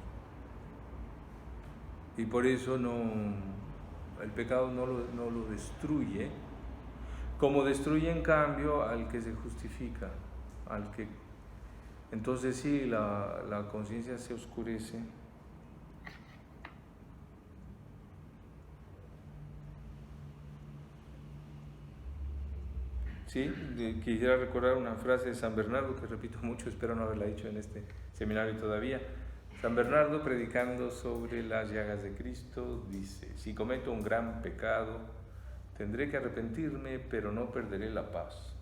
S1: Y por eso el pecado no lo destruye, como destruye en cambio al que se justifica, entonces sí, la conciencia se oscurece. Sí, quisiera recordar una frase de San Bernardo que repito mucho, espero no haberla dicho en este seminario todavía. San Bernardo, predicando sobre las llagas de Cristo, dice: si cometo un gran pecado, tendré que arrepentirme, pero no perderé la paz.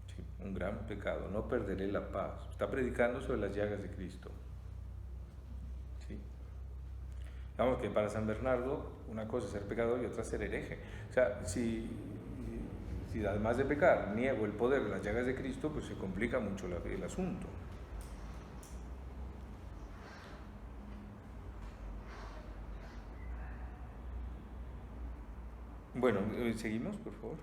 S1: Sí, un gran pecado, no perderé la paz. Está predicando sobre las llagas de Cristo. Sí. Digamos que para San Bernardo, una cosa es ser pecador y otra ser hereje. O sea, si además de pecar niego el poder de las llagas de Cristo, pues se complica mucho el asunto. Bueno, seguimos, por favor.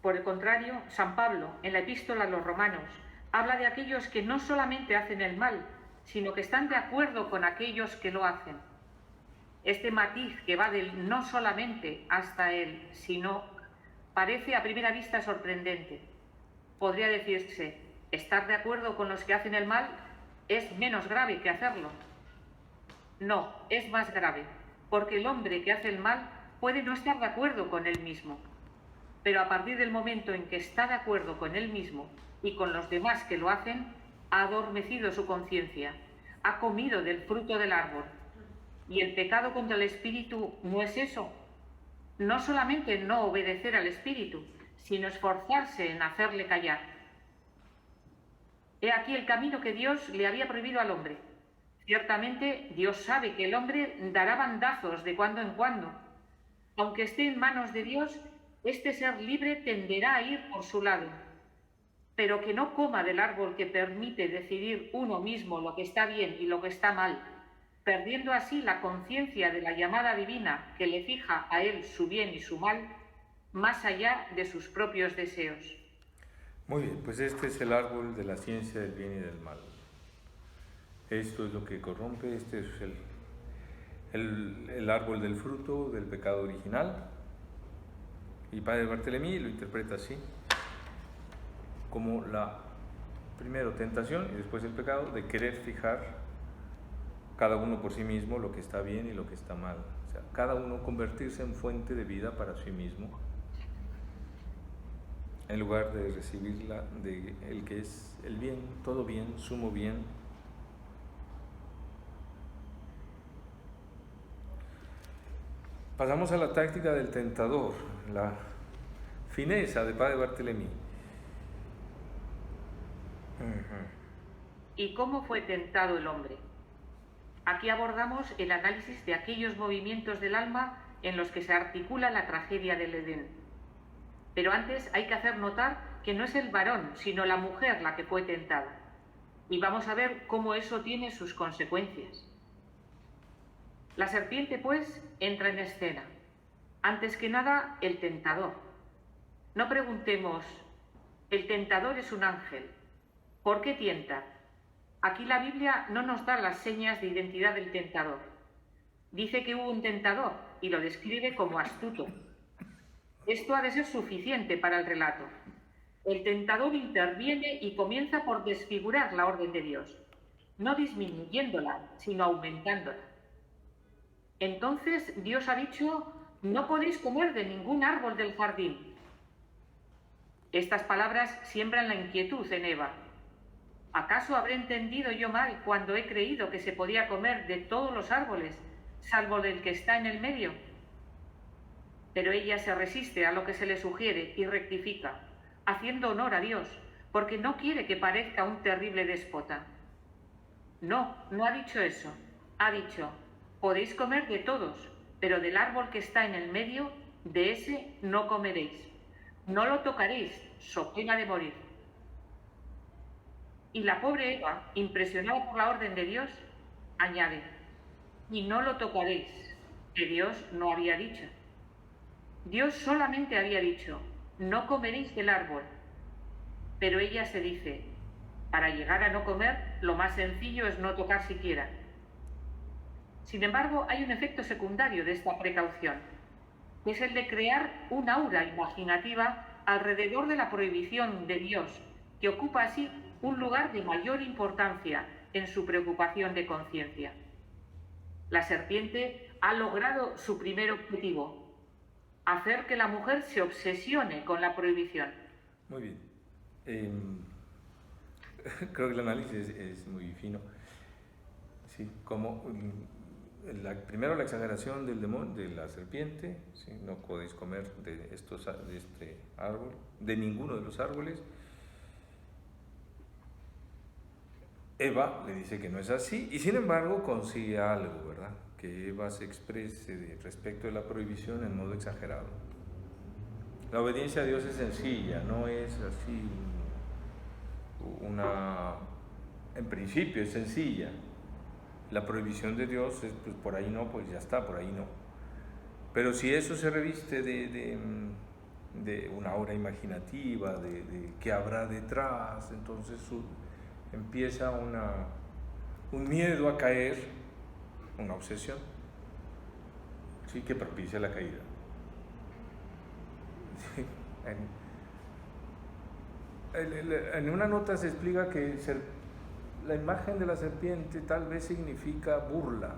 S2: Por el contrario, San Pablo, en la epístola a los romanos, habla de aquellos que no solamente hacen el mal, sino que están de acuerdo con aquellos que lo hacen. Este matiz que va del no solamente hasta el sino parece a primera vista sorprendente. Podría decirse, estar de acuerdo con los que hacen el mal es menos grave que hacerlo. No, es más grave, porque el hombre que hace el mal puede no estar de acuerdo con él mismo, pero a partir del momento en que está de acuerdo con él mismo y con los demás que lo hacen, ha adormecido su conciencia, ha comido del fruto del árbol. Y el pecado contra el espíritu no es eso. No solamente no obedecer al espíritu, sino esforzarse en hacerle callar. He aquí el camino que Dios le había prohibido al hombre. Ciertamente, Dios sabe que el hombre dará bandazos de cuando en cuando. Aunque esté en manos de Dios, este ser libre tenderá a ir por su lado. Pero que no coma del árbol que permite decidir uno mismo lo que está bien y lo que está mal, perdiendo así la conciencia de la llamada divina que le fija a él su bien y su mal, más allá de sus propios deseos.
S1: Muy bien, pues este es el árbol de la ciencia del bien y del mal. Esto es lo que corrompe, este es el árbol del fruto del pecado original. Y Padre Barthélemy lo interpreta así, como la primero tentación y después el pecado de querer fijar cada uno por sí mismo lo que está bien y lo que está mal. O sea, cada uno convertirse en fuente de vida para sí mismo, en lugar de recibirla de el que es el bien, todo bien, sumo bien. Pasamos a la táctica del tentador, la fineza de Padre Barthelemy.
S2: ¿Y cómo fue tentado el hombre? Aquí abordamos el análisis de aquellos movimientos del alma en los que se articula la tragedia del Edén. Pero antes hay que hacer notar que no es el varón, sino la mujer la que fue tentada. Y vamos a ver cómo eso tiene sus consecuencias. La serpiente, pues, entra en escena. Antes que nada, el tentador. No preguntemos, ¿el tentador es un ángel? ¿Por qué tienta? Aquí la Biblia no nos da las señas de identidad del tentador. Dice que hubo un tentador y lo describe como astuto. Esto ha de ser suficiente para el relato. El tentador interviene y comienza por desfigurar la orden de Dios, no disminuyéndola, sino aumentándola. Entonces Dios ha dicho, no podéis comer de ningún árbol del jardín. Estas palabras siembran la inquietud en Eva. ¿Acaso habré entendido yo mal cuando he creído que se podía comer de todos los árboles, salvo del que está en el medio? Pero ella se resiste a lo que se le sugiere y rectifica, haciendo honor a Dios, porque no quiere que parezca un terrible déspota. No, no ha dicho eso. Ha dicho, podéis comer de todos, pero del árbol que está en el medio, de ese no comeréis. No lo tocaréis, so pena de morir. Y la pobre Eva, impresionada por la orden de Dios, añade, y no lo tocaréis, que Dios no había dicho. Dios solamente había dicho, no comeréis del árbol. Pero ella se dice, para llegar a no comer, lo más sencillo es no tocar siquiera. Sin embargo, hay un efecto secundario de esta precaución, que es el de crear un aura imaginativa alrededor de la prohibición de Dios, que ocupa así un lugar de mayor importancia en su preocupación de conciencia. La serpiente ha logrado su primer objetivo, hacer que la mujer se obsesione con la prohibición.
S1: Muy bien. Creo que el análisis es muy fino. Sí, como primero la exageración del demonio, de la serpiente, ¿sí? No podéis comer de este árbol, de ninguno de los árboles. Eva le dice que no es así y sin embargo consigue algo, ¿verdad? Que Eva se exprese respecto de la prohibición en modo exagerado. La obediencia a Dios es sencilla, no es así en principio es sencilla. La prohibición de Dios es, pues por ahí no, pues ya está, por ahí no. Pero si eso se reviste de una obra imaginativa, de qué habrá detrás, entonces empieza un miedo a caer, una obsesión, sí, que propicia la caída. Sí, en una nota se explica que la imagen de la serpiente tal vez significa burla,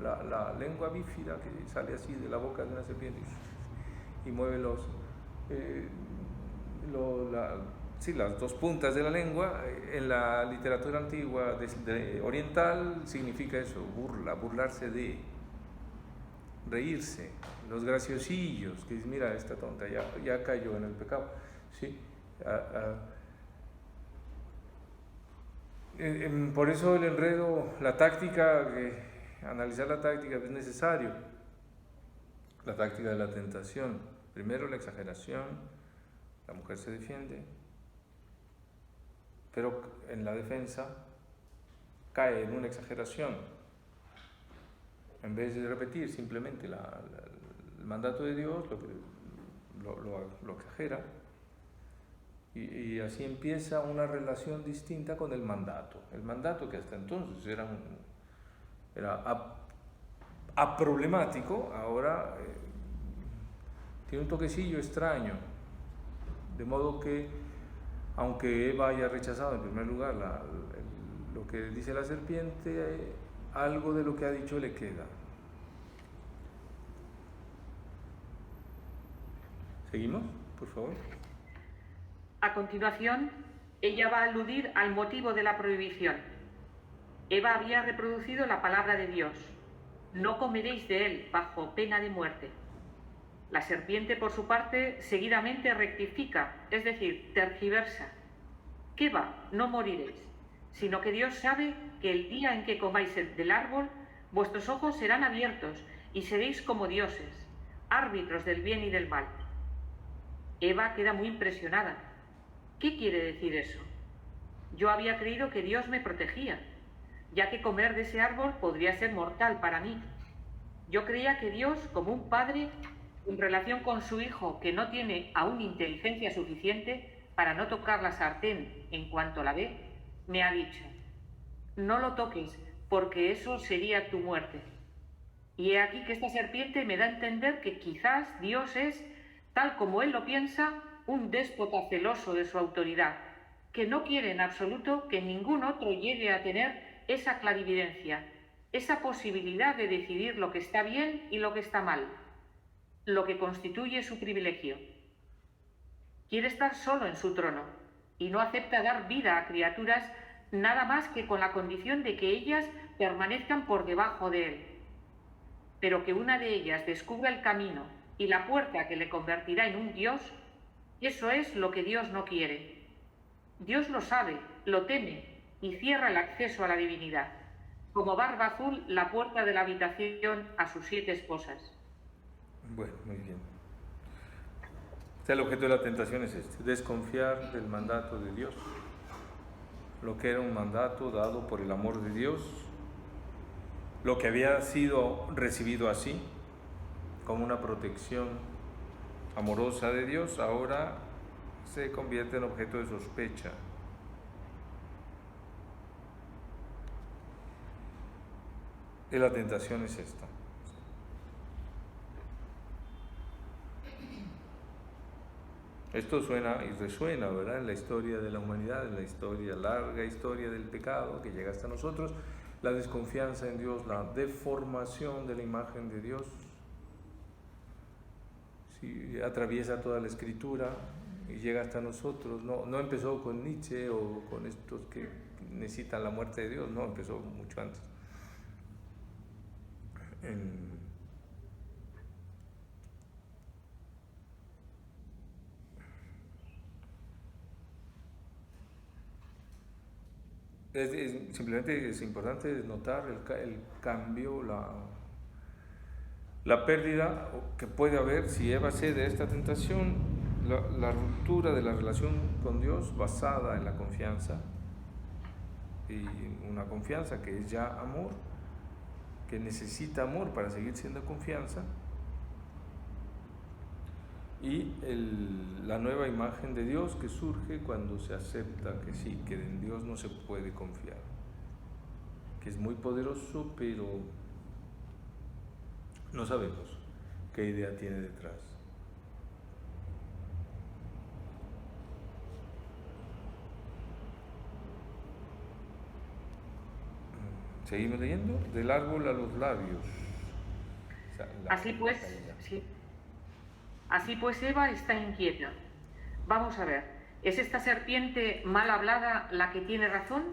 S1: la lengua bífida que sale así de la boca de una serpiente y mueve las dos puntas de la lengua. En la literatura antigua oriental significa eso, burlarse de, reírse, los graciosillos, que dicen, mira, esta tonta ya cayó en el pecado, ¿sí? Por eso el enredo, la táctica, analizar la táctica es necesario, la táctica de la tentación. Primero la exageración, la mujer se defiende, pero en la defensa cae en una exageración. En vez de repetir simplemente el mandato de Dios, lo exagera, y así empieza una relación distinta con el mandato. El mandato que hasta entonces era aproblemático, ahora tiene un toquecillo extraño, de modo que aunque Eva haya rechazado en primer lugar lo que dice la serpiente, algo de lo que ha dicho le queda. ¿Seguimos, por favor?
S2: A continuación, ella va a aludir al motivo de la prohibición. Eva había reproducido la palabra de Dios: no comeréis de él bajo pena de muerte. La serpiente, por su parte, seguidamente rectifica, es decir, tergiversa. ¿Qué va? No moriréis, sino que Dios sabe que el día en que comáis del árbol, vuestros ojos serán abiertos y seréis como dioses, árbitros del bien y del mal. Eva queda muy impresionada. ¿Qué quiere decir eso? Yo había creído que Dios me protegía, ya que comer de ese árbol podría ser mortal para mí. Yo creía que Dios, como un padre, en relación con su hijo que no tiene aún inteligencia suficiente para no tocar la sartén en cuanto la ve, me ha dicho: no lo toques, porque eso sería tu muerte. Y he aquí que esta serpiente me da a entender que quizás Dios es, tal como él lo piensa, un déspota celoso de su autoridad, que no quiere en absoluto que ningún otro llegue a tener esa clarividencia, esa posibilidad de decidir lo que está bien y lo que está mal, lo que constituye su privilegio. Quiere estar solo en su trono y no acepta dar vida a criaturas nada más que con la condición de que ellas permanezcan por debajo de él. Pero que una de ellas descubra el camino y la puerta que le convertirá en un dios, eso es lo que Dios no quiere. Dios lo sabe, lo teme y cierra el acceso a la divinidad, como barba azul la puerta de la habitación a sus 7 esposas.
S1: Bueno, muy bien. O sea, el objeto de la tentación es este: desconfiar del mandato de Dios, lo que era un mandato dado por el amor de Dios, lo que había sido recibido así, como una protección amorosa de Dios, ahora se convierte en objeto de sospecha. Y la tentación es esta. Esto suena y resuena, ¿verdad?, en la historia de la humanidad, en la larga historia del pecado que llega hasta nosotros, la desconfianza en Dios, la deformación de la imagen de Dios. Sí, atraviesa toda la escritura y llega hasta nosotros. No empezó con Nietzsche o con estos que necesitan la muerte de Dios, no, empezó mucho antes. Simplemente es importante notar el cambio, la pérdida que puede haber si Eva cede a esta tentación, la ruptura de la relación con Dios basada en la confianza, y una confianza que es ya amor, que necesita amor para seguir siendo confianza, y la nueva imagen de Dios que surge cuando se acepta que sí, que en Dios no se puede confiar, que es muy poderoso, pero no sabemos qué idea tiene detrás. Seguimos leyendo. Del árbol a los labios. O sea,
S2: Así pues Eva está inquieta. Vamos a ver, ¿es esta serpiente mal hablada la que tiene razón?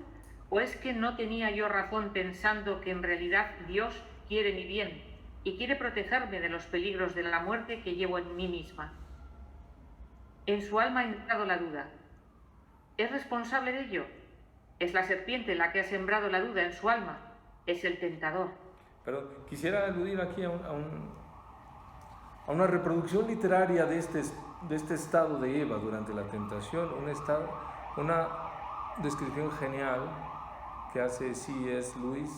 S2: ¿O es que no tenía yo razón pensando que en realidad Dios quiere mi bien y quiere protegerme de los peligros de la muerte que llevo en mí misma? En su alma ha entrado la duda. ¿Es responsable de ello? Es la serpiente la que ha sembrado la duda en su alma. Es el tentador.
S1: Pero quisiera aludir aquí a una reproducción literaria de este estado de Eva durante la tentación, una descripción genial que hace C.S. Lewis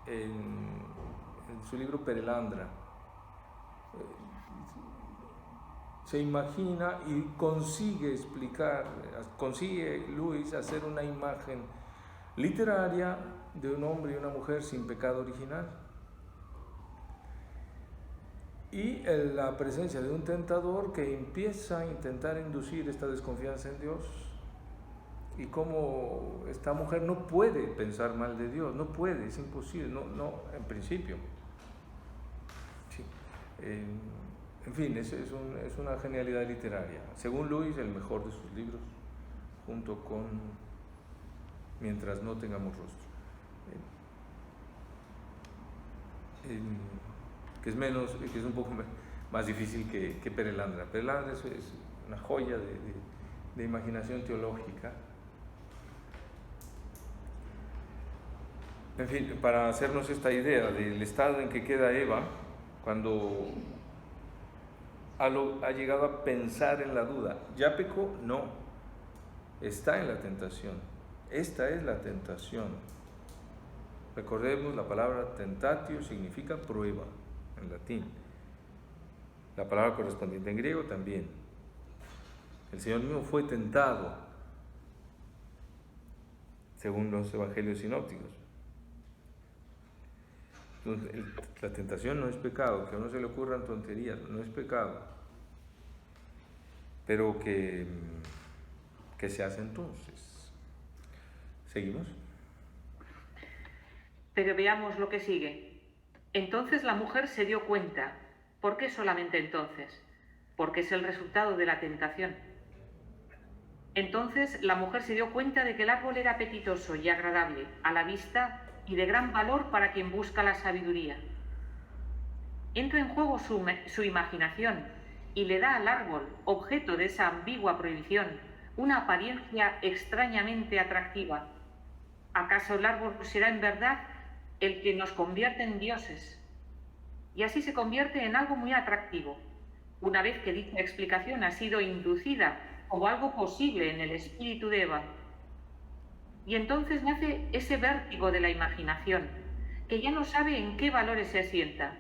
S1: en su libro Perelandra. Se imagina y consigue Lewis hacer una imagen literaria de un hombre y una mujer sin pecado original. y la presencia de un tentador que empieza a intentar inducir esta desconfianza en Dios, y cómo esta mujer no puede pensar mal de Dios, no puede, es imposible, no en principio. Sí. En fin, es una genialidad literaria. Según Lewis, el mejor de sus libros, junto con Mientras no tengamos rostro. Que es un poco más difícil que Perelandra. Perelandra es una joya de imaginación teológica. En fin, para hacernos esta idea del estado en que queda Eva cuando ha llegado a pensar en la duda. ¿Ya pecó? No. Está en la tentación. Esta es la tentación. Recordemos, la palabra tentatio significa prueba en latín. La palabra correspondiente en griego también. El Señor mismo fue tentado, según los evangelios sinópticos. Entonces, la tentación no es pecado, que a uno se le ocurran tonterías, no es pecado, pero que se hace entonces. ¿Seguimos?
S2: Pero veamos lo que sigue. Entonces la mujer se dio cuenta. ¿Por qué solamente entonces? Porque es el resultado de la tentación. Entonces la mujer se dio cuenta de que el árbol era apetitoso y agradable a la vista y de gran valor para quien busca la sabiduría. Entra en juego su imaginación y le da al árbol, objeto de esa ambigua prohibición, una apariencia extrañamente atractiva. ¿Acaso el árbol será en verdad el que nos convierte en dioses? Y así se convierte en algo muy atractivo, una vez que dicha explicación ha sido inducida como algo posible en el espíritu de Eva. Y entonces nace ese vértigo de la imaginación, que ya no sabe en qué valores se asienta,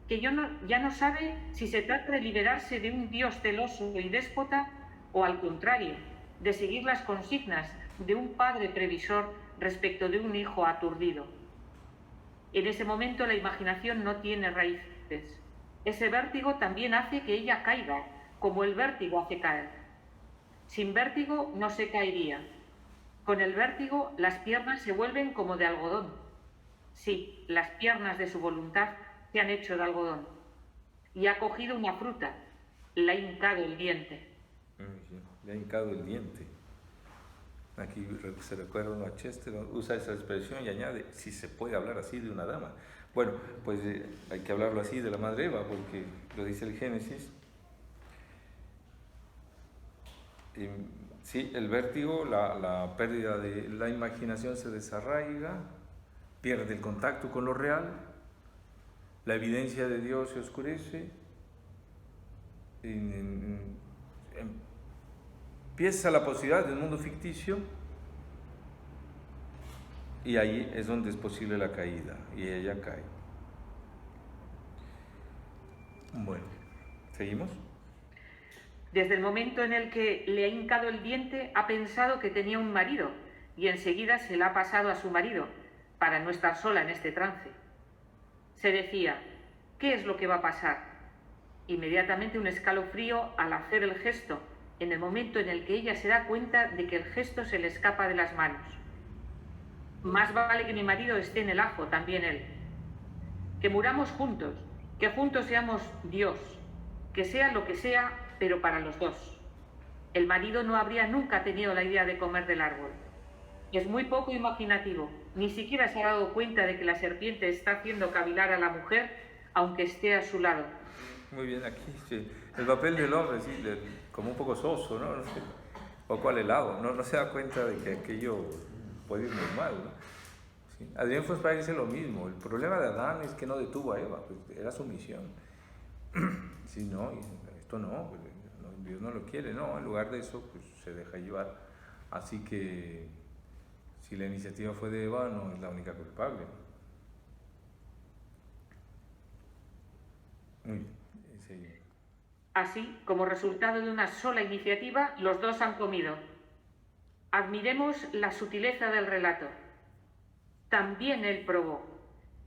S2: que ya no sabe si se trata de liberarse de un Dios celoso y déspota o, al contrario, de seguir las consignas de un padre previsor respecto de un hijo aturdido. En ese momento la imaginación no tiene raíces. Ese vértigo también hace que ella caiga, como el vértigo hace caer. Sin vértigo no se caería. Con el vértigo las piernas se vuelven como de algodón. Sí, las piernas de su voluntad se han hecho de algodón. Y ha cogido una fruta, le ha hincado el diente.
S1: Le ha hincado el diente. Aquí se recuerda uno a Chester, usa esa expresión y añade, si se puede hablar así de una dama. Bueno, pues hay que hablarlo así de la madre Eva, porque lo dice el Génesis. Sí, el vértigo, la pérdida de la imaginación se desarraiga, pierde el contacto con lo real, la evidencia de Dios se oscurece, empieza la posibilidad de un mundo ficticio, y ahí es donde es posible la caída, y ella cae. Bueno, ¿seguimos?
S2: Desde el momento en el que le ha hincado el diente, ha pensado que tenía un marido, y enseguida se la ha pasado a su marido, para no estar sola en este trance. Se decía, ¿qué es lo que va a pasar? Inmediatamente un escalofrío al hacer el gesto, en el momento en el que ella se da cuenta de que el gesto se le escapa de las manos. Más vale que mi marido esté en el ajo, también él. Que muramos juntos, que juntos seamos Dios, que sea lo que sea, pero para los dos. El marido no habría nunca tenido la idea de comer del árbol. Es muy poco imaginativo, ni siquiera se ha dado cuenta de que la serpiente está haciendo cavilar a la mujer, aunque esté a su lado.
S1: Muy bien, aquí sí. El papel del hombre, sí, como un poco soso, ¿no? No sé, o cual helado, no se da cuenta de que aquello puede ir muy mal, ¿no? Sí. Adrián Fonsberg dice lo mismo, el problema de Adán es que no detuvo a Eva, pues era su misión. Sí, no, esto no, pues, Dios no lo quiere, no, en lugar de eso, pues se deja llevar. Así que si la iniciativa fue de Eva, no es la única culpable. Muy bien.
S2: Así, como resultado de una sola iniciativa, los dos han comido. Admiremos la sutileza del relato. También él probó.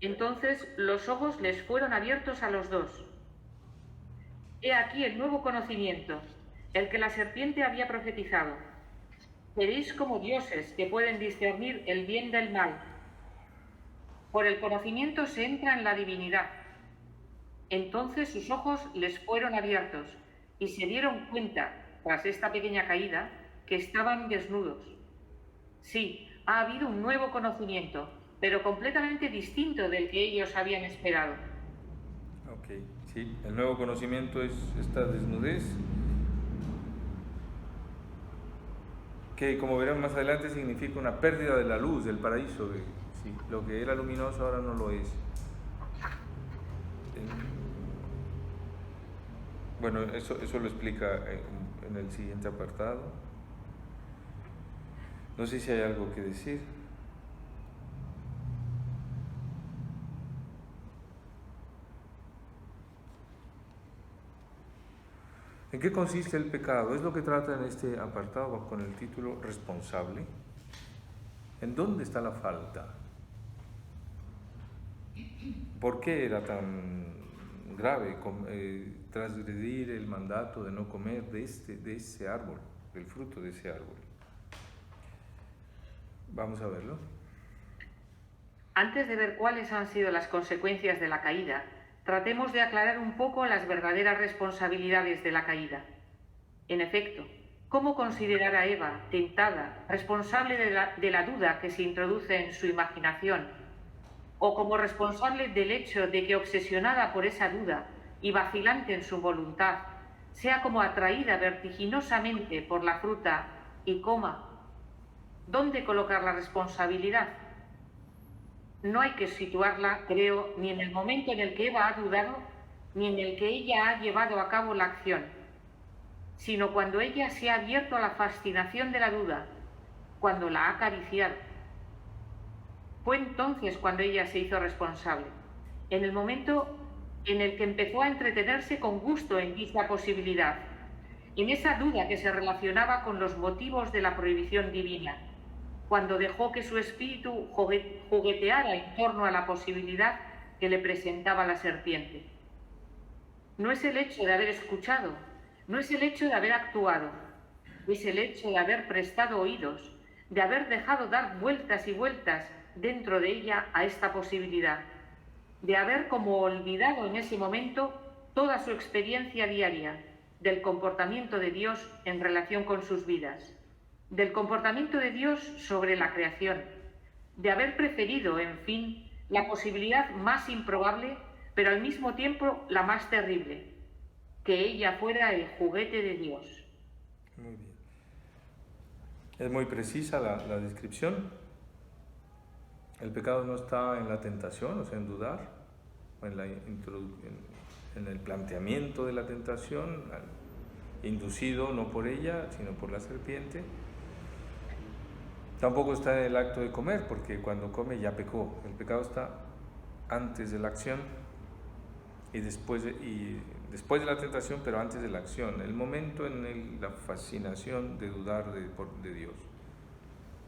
S2: Entonces los ojos les fueron abiertos a los dos. He aquí el nuevo conocimiento, el que la serpiente había profetizado. Seréis como dioses que pueden discernir el bien del mal. Por el conocimiento se entra en la divinidad. Entonces sus ojos les fueron abiertos y se dieron cuenta, tras esta pequeña caída, que estaban desnudos. Sí, ha habido un nuevo conocimiento, pero completamente distinto del que ellos habían esperado.
S1: Ok, sí, el nuevo conocimiento es esta desnudez, que como verán más adelante significa una pérdida de la luz, del paraíso. Sí, lo que era luminoso ahora no lo es. Bueno, eso lo explica en el siguiente apartado. No sé si hay algo que decir. ¿En qué consiste el pecado? Es lo que trata en este apartado con el título responsable. ¿En dónde está la falta? ¿Por qué era tan grave transgredir el mandato de no comer de ese árbol, del fruto de ese árbol? Vamos a verlo.
S2: Antes de ver cuáles han sido las consecuencias de la caída, tratemos de aclarar un poco las verdaderas responsabilidades de la caída. En efecto, ¿cómo considerar a Eva, tentada, responsable de la duda que se introduce en su imaginación, o como responsable del hecho de que, obsesionada por esa duda y vacilante en su voluntad, sea como atraída vertiginosamente por la fruta y coma? ¿Dónde colocar la responsabilidad? No hay que situarla, creo, ni en el momento en el que Eva ha dudado, ni en el que ella ha llevado a cabo la acción, sino cuando ella se ha abierto a la fascinación de la duda, cuando la ha acariciado. Fue entonces cuando ella se hizo responsable, en el momento en el que empezó a entretenerse con gusto en dicha posibilidad, en esa duda que se relacionaba con los motivos de la prohibición divina, cuando dejó que su espíritu jugueteara en torno a la posibilidad que le presentaba la serpiente. No es el hecho de haber escuchado, no es el hecho de haber actuado, es el hecho de haber prestado oídos, de haber dejado dar vueltas y vueltas dentro de ella a esta posibilidad, de haber como olvidado en ese momento toda su experiencia diaria del comportamiento de Dios en relación con sus vidas, del comportamiento de Dios sobre la creación, de haber preferido, en fin, la posibilidad más improbable, pero al mismo tiempo la más terrible, que ella fuera el juguete de Dios.
S1: Muy bien. Es muy precisa la descripción. El pecado no está en la tentación, o sea, en dudar, o en el planteamiento de la tentación, inducido no por ella, sino por la serpiente. Tampoco está en el acto de comer, porque cuando come ya pecó. El pecado está antes de la acción y después de la tentación, pero antes de la acción. El momento en la fascinación de dudar de Dios.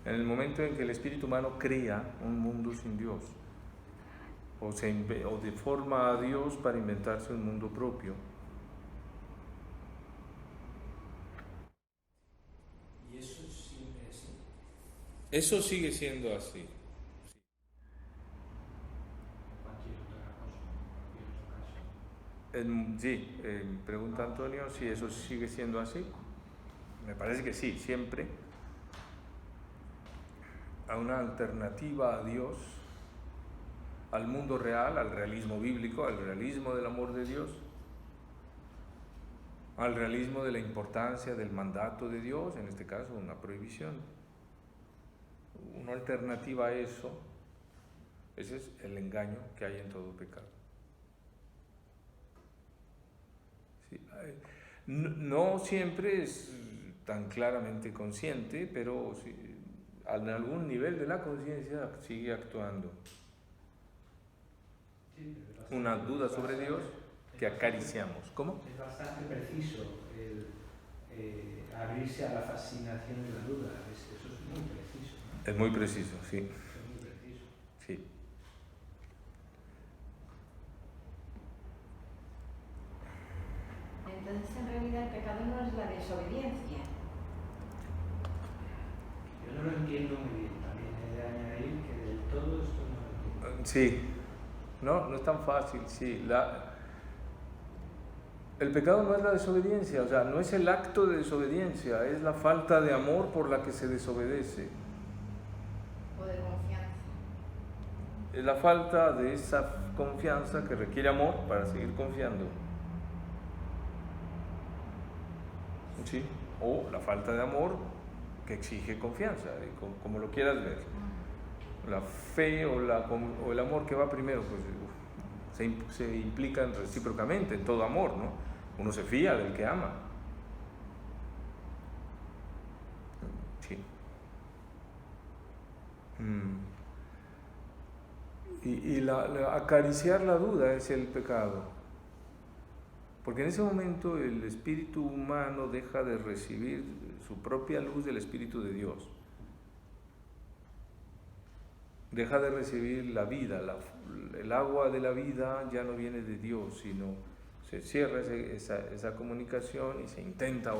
S1: En el momento en que el espíritu humano crea un mundo sin Dios, o deforma a Dios para inventarse un mundo propio.
S5: ¿Y eso siempre es así?
S1: Eso sigue siendo así.
S5: Cualquier otra cosa, cualquier otro caso.
S1: Sí, pregunta Antonio si eso sigue siendo así. Me parece que sí, siempre. A una alternativa a Dios, al mundo real, al realismo bíblico, al realismo del amor de Dios, al realismo de la importancia del mandato de Dios, en este caso una prohibición. Una alternativa a eso, ese es el engaño que hay en todo pecado. Sí, no siempre es tan claramente consciente, pero sí, en algún nivel de la conciencia sigue actuando.
S5: Sí,
S1: Una duda sobre Dios que acariciamos. ¿Cómo?
S5: Es bastante preciso el abrirse a la fascinación de la duda. Eso es muy preciso, ¿no?
S1: Es muy preciso, sí.
S5: Es muy preciso.
S1: Sí.
S4: Entonces, en realidad, el pecado no es la desobediencia.
S5: Yo no lo entiendo muy bien. También he de añadir que del todo esto no lo entiendo.
S1: Sí, no es tan fácil, sí. El pecado no es la desobediencia, o sea, no es el acto de desobediencia, es la falta de amor por la que se desobedece.
S4: O de confianza.
S1: Es la falta de esa confianza que requiere amor para seguir confiando. ¿Sí? O la falta de amor que exige confianza, como lo quieras ver. La fe o el amor que va primero, pues se implican recíprocamente en todo amor, ¿no? Uno se fía del que ama. Sí. Y acariciar la duda es el pecado. Porque en ese momento el espíritu humano deja de recibir su propia luz del Espíritu de Dios. Deja de recibir la vida, el agua de la vida ya no viene de Dios, sino se cierra esa comunicación y se intenta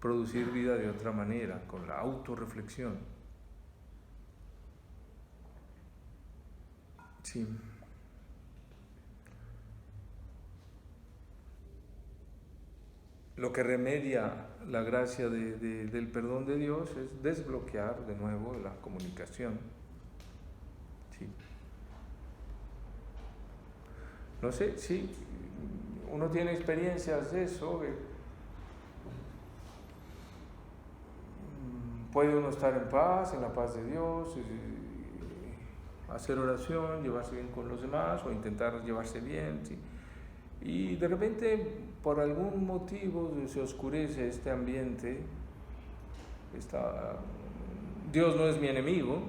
S1: producir vida de otra manera, con la autorreflexión. Sí. Lo que remedia la gracia del perdón de Dios es desbloquear de nuevo la comunicación. Sí. No sé, sí, uno tiene experiencias de eso, puede uno estar en paz, en la paz de Dios, hacer oración, llevarse bien con los demás o intentar llevarse bien, ¿sí? Y de repente, por algún motivo, se oscurece este ambiente. Dios no es mi enemigo,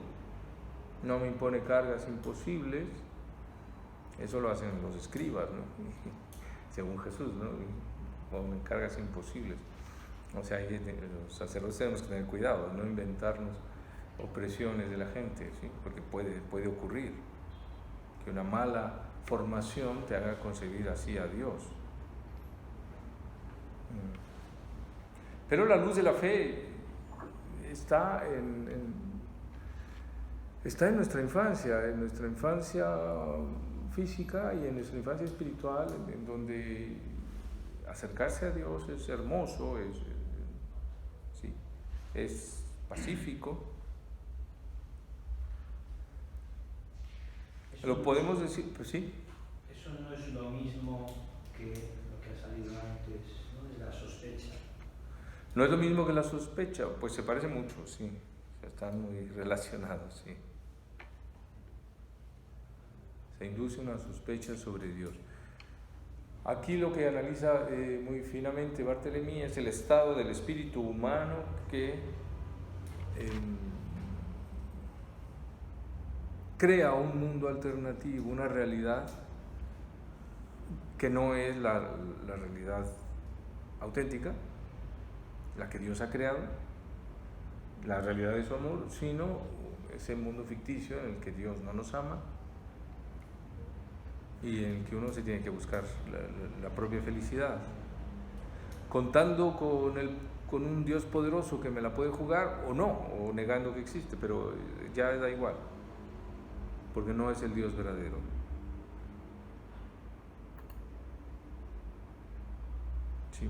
S1: no me impone cargas imposibles. Eso lo hacen los escribas, ¿no? Según Jesús, ¿no? Ponen cargas imposibles. O sea, los sacerdotes tenemos que tener cuidado, no inventarnos opresiones de la gente, ¿sí? Porque puede ocurrir que una mala formación te haga concebir así a Dios. Pero la luz de la fe está en nuestra infancia física y en nuestra infancia espiritual, en donde acercarse a Dios es hermoso, es pacífico. Lo podemos decir, pues sí.
S5: Eso no es lo mismo que lo que ha salido antes, ¿no? Es la sospecha.
S1: No es lo mismo que la sospecha, pues se parece mucho, sí. Están muy relacionados, sí. Se induce una sospecha sobre Dios. Aquí lo que analiza muy finamente Barthélemy es el estado del espíritu humano que crea un mundo alternativo, una realidad que no es la realidad auténtica, la que Dios ha creado, la realidad de su amor, sino ese mundo ficticio en el que Dios no nos ama y en el que uno se tiene que buscar la propia felicidad, contando con un Dios poderoso que me la puede jugar o no, o negando que existe, pero ya da igual, porque no es el Dios verdadero. Sí.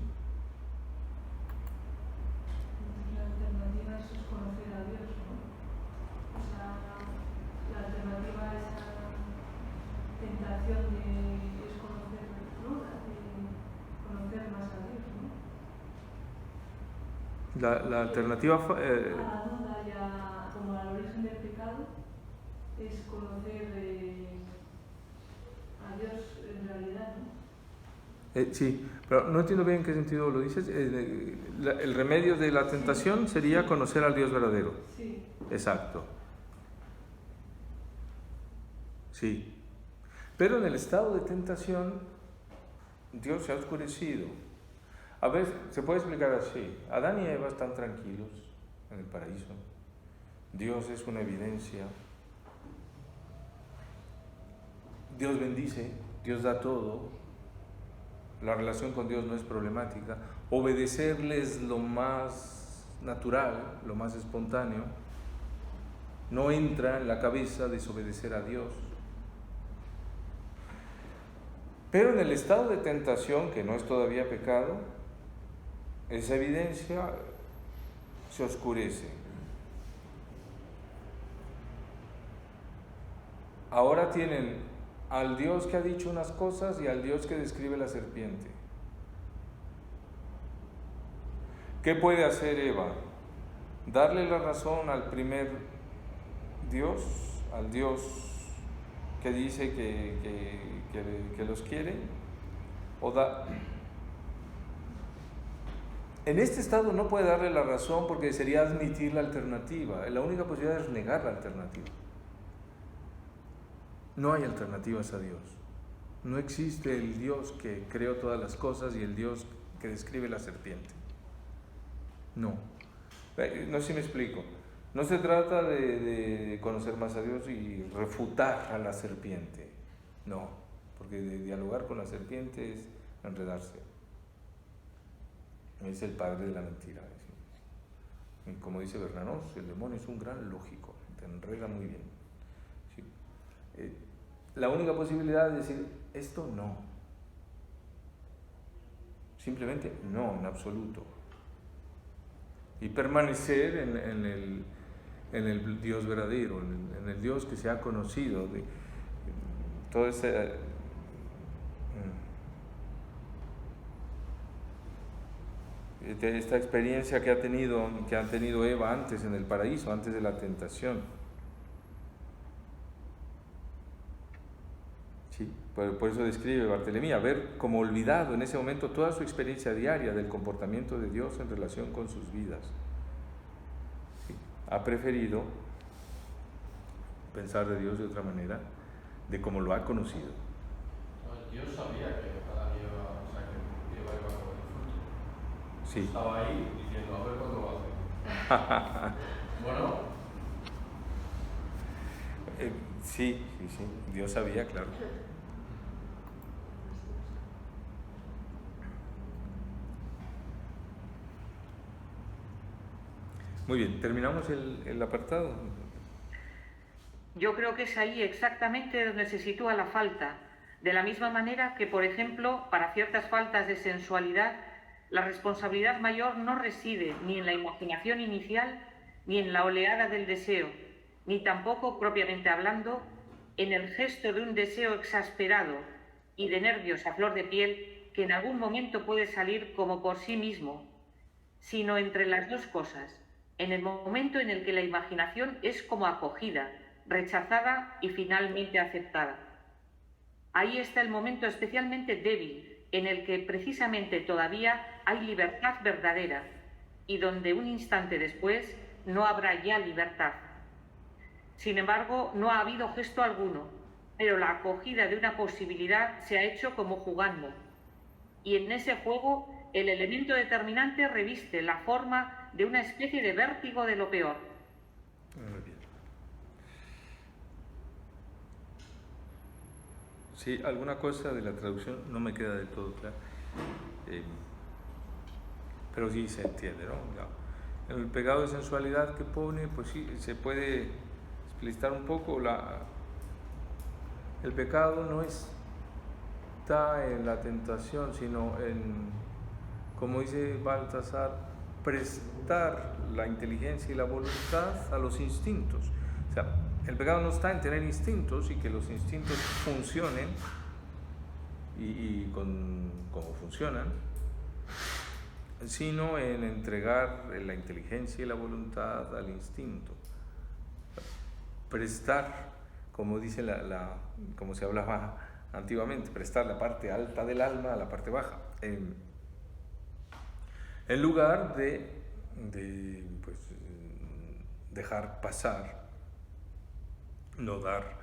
S6: La alternativa es conocer a Dios, ¿no? O sea, la alternativa a esa tentación es conocer, ¿no? De conocer más a Dios, ¿no?
S1: La alternativa
S6: a la duda y como al origen del pecado es conocer a Dios en realidad, ¿no?
S1: Sí, pero no entiendo bien en qué sentido lo dices. El remedio de la tentación sería conocer al Dios verdadero.
S6: Sí.
S1: Exacto. Sí. Pero en el estado de tentación, Dios se ha oscurecido. A veces se puede explicar así: Adán y Eva están tranquilos en el paraíso. Dios es una evidencia. Dios bendice, Dios da todo. la relación con Dios no es problemática, obedecerle es lo más natural, lo más espontáneo. No entra en la cabeza desobedecer a Dios. Pero en el estado de tentación, que no es todavía pecado, esa evidencia se oscurece. Ahora tienen al Dios que ha dicho unas cosas y al Dios que describe la serpiente. ¿Qué puede hacer Eva? ¿Darle la razón al primer Dios, al Dios que dice que los quiere? En este estado no puede darle la razón porque sería admitir la alternativa. La única posibilidad es negar la alternativa. No hay alternativas a Dios. No existe el Dios que creó todas las cosas y el Dios que describe la serpiente. No. No sé si me explico. No se trata de conocer más a Dios y refutar a la serpiente. No, porque dialogar con la serpiente es enredarse. Es el padre de la mentira. Y como dice Bernanos, el demonio es un gran lógico, te enreda muy bien. ¿Sí? La única posibilidad es decir, esto no. Simplemente no, en absoluto. Y permanecer en el Dios verdadero, en el Dios que se ha conocido. Todo ese... esta experiencia que han tenido Eva antes en el paraíso, antes de la tentación. Sí, por eso describe Bartolomé, haber como olvidado en ese momento toda su experiencia diaria del comportamiento de Dios en relación con sus vidas. Sí, ha preferido pensar de Dios de otra manera, de cómo lo ha conocido.
S7: Dios sabía que cada día, o sea, que Eva iba a comer fruto.
S1: Sí.
S7: Estaba ahí diciendo, a ver cuándo lo hace. Bueno.
S1: Sí, Dios sabía, claro. Muy bien, terminamos el apartado.
S2: Yo creo que es ahí exactamente donde se sitúa la falta, de la misma manera que, por ejemplo, para ciertas faltas de sensualidad, la responsabilidad mayor no reside ni en la imaginación inicial, ni en la oleada del deseo, ni tampoco, propiamente hablando, en el gesto de un deseo exasperado y de nervios a flor de piel que en algún momento puede salir como por sí mismo, sino entre las dos cosas, en el momento en el que la imaginación es como acogida, rechazada y finalmente aceptada. Ahí está el momento especialmente débil, en el que precisamente todavía hay libertad verdadera y donde un instante después no habrá ya libertad. Sin embargo, no ha habido gesto alguno, pero la acogida de una posibilidad se ha hecho como jugando. Y en ese juego, el elemento determinante reviste la forma de una especie de vértigo de lo peor.
S1: Muy bien. Sí, alguna cosa de la traducción no me queda del todo clara, pero sí se entiende, ¿no? El pecado de sensualidad que pone, pues sí, se puede explicitar un poco. El pecado no está en la tentación, sino en, como dice Baltasar, prestar la inteligencia y la voluntad a los instintos. O sea, el pecado no está en tener instintos y que los instintos funcionen y como funcionan, sino en entregar la inteligencia y la voluntad al instinto. Prestar, como dice como se hablaba antiguamente, prestar la parte alta del alma a la parte baja, en lugar de pues, dejar pasar, no dar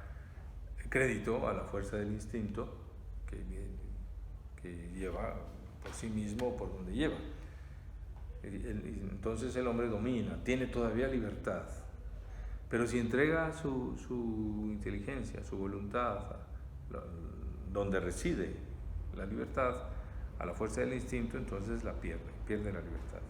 S1: crédito a la fuerza del instinto que lleva por sí mismo por donde lleva. Entonces el hombre domina, tiene todavía libertad, pero si entrega su inteligencia, su voluntad, donde reside la libertad, a la fuerza del instinto, entonces la pierde la libertad.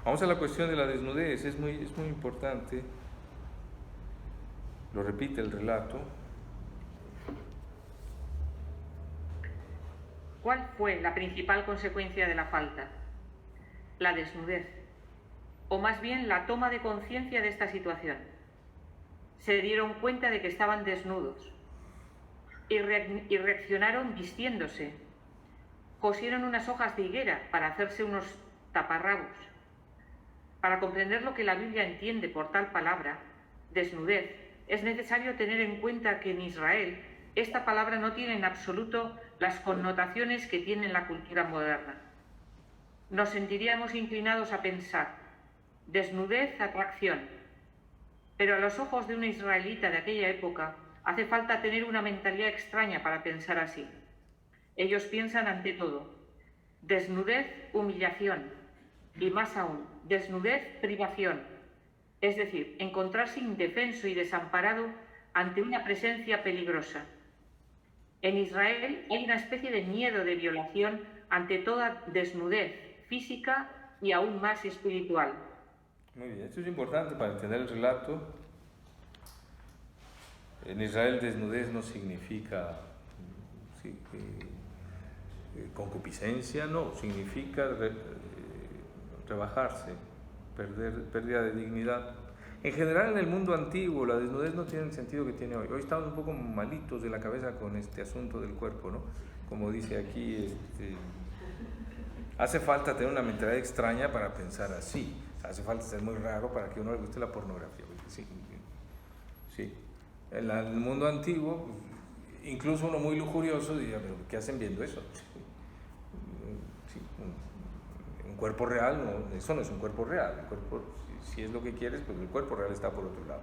S1: Vamos a la cuestión de la desnudez, es muy importante, lo repite el relato.
S2: ¿Cuál fue la principal consecuencia de la falta? La desnudez, o más bien la toma de conciencia de esta situación. Se dieron cuenta de que estaban desnudos y reaccionaron vistiéndose. Cosieron unas hojas de higuera para hacerse unos taparrabos. Para comprender lo que la Biblia entiende por tal palabra, desnudez, es necesario tener en cuenta que en Israel esta palabra no tiene en absoluto las connotaciones que tiene en la cultura moderna. Nos sentiríamos inclinados a pensar, desnudez, atracción, pero a los ojos de un israelita de aquella época hace falta tener una mentalidad extraña para pensar así. Ellos piensan ante todo, desnudez, humillación, y más aún, desnudez, privación, es decir, encontrarse indefenso y desamparado ante una presencia peligrosa. En Israel hay una especie de miedo de violación ante toda desnudez física y aún más espiritual.
S1: Muy bien, esto es importante para entender el relato. En Israel desnudez no significa concupiscencia, no, significa rebajarse, pérdida de dignidad. En general en el mundo antiguo la desnudez no tiene el sentido que tiene hoy. Hoy estamos un poco malitos de la cabeza con este asunto del cuerpo, ¿no? Como dice aquí, hace falta tener una mentalidad extraña para pensar así. Hace falta ser muy raro para que uno le guste la pornografía. Sí. En el mundo antiguo, incluso uno muy lujurioso diría, pero ¿qué hacen viendo eso? Sí, un cuerpo real, no, eso no es un cuerpo real. El cuerpo, si es lo que quieres, pues el cuerpo real está por otro lado.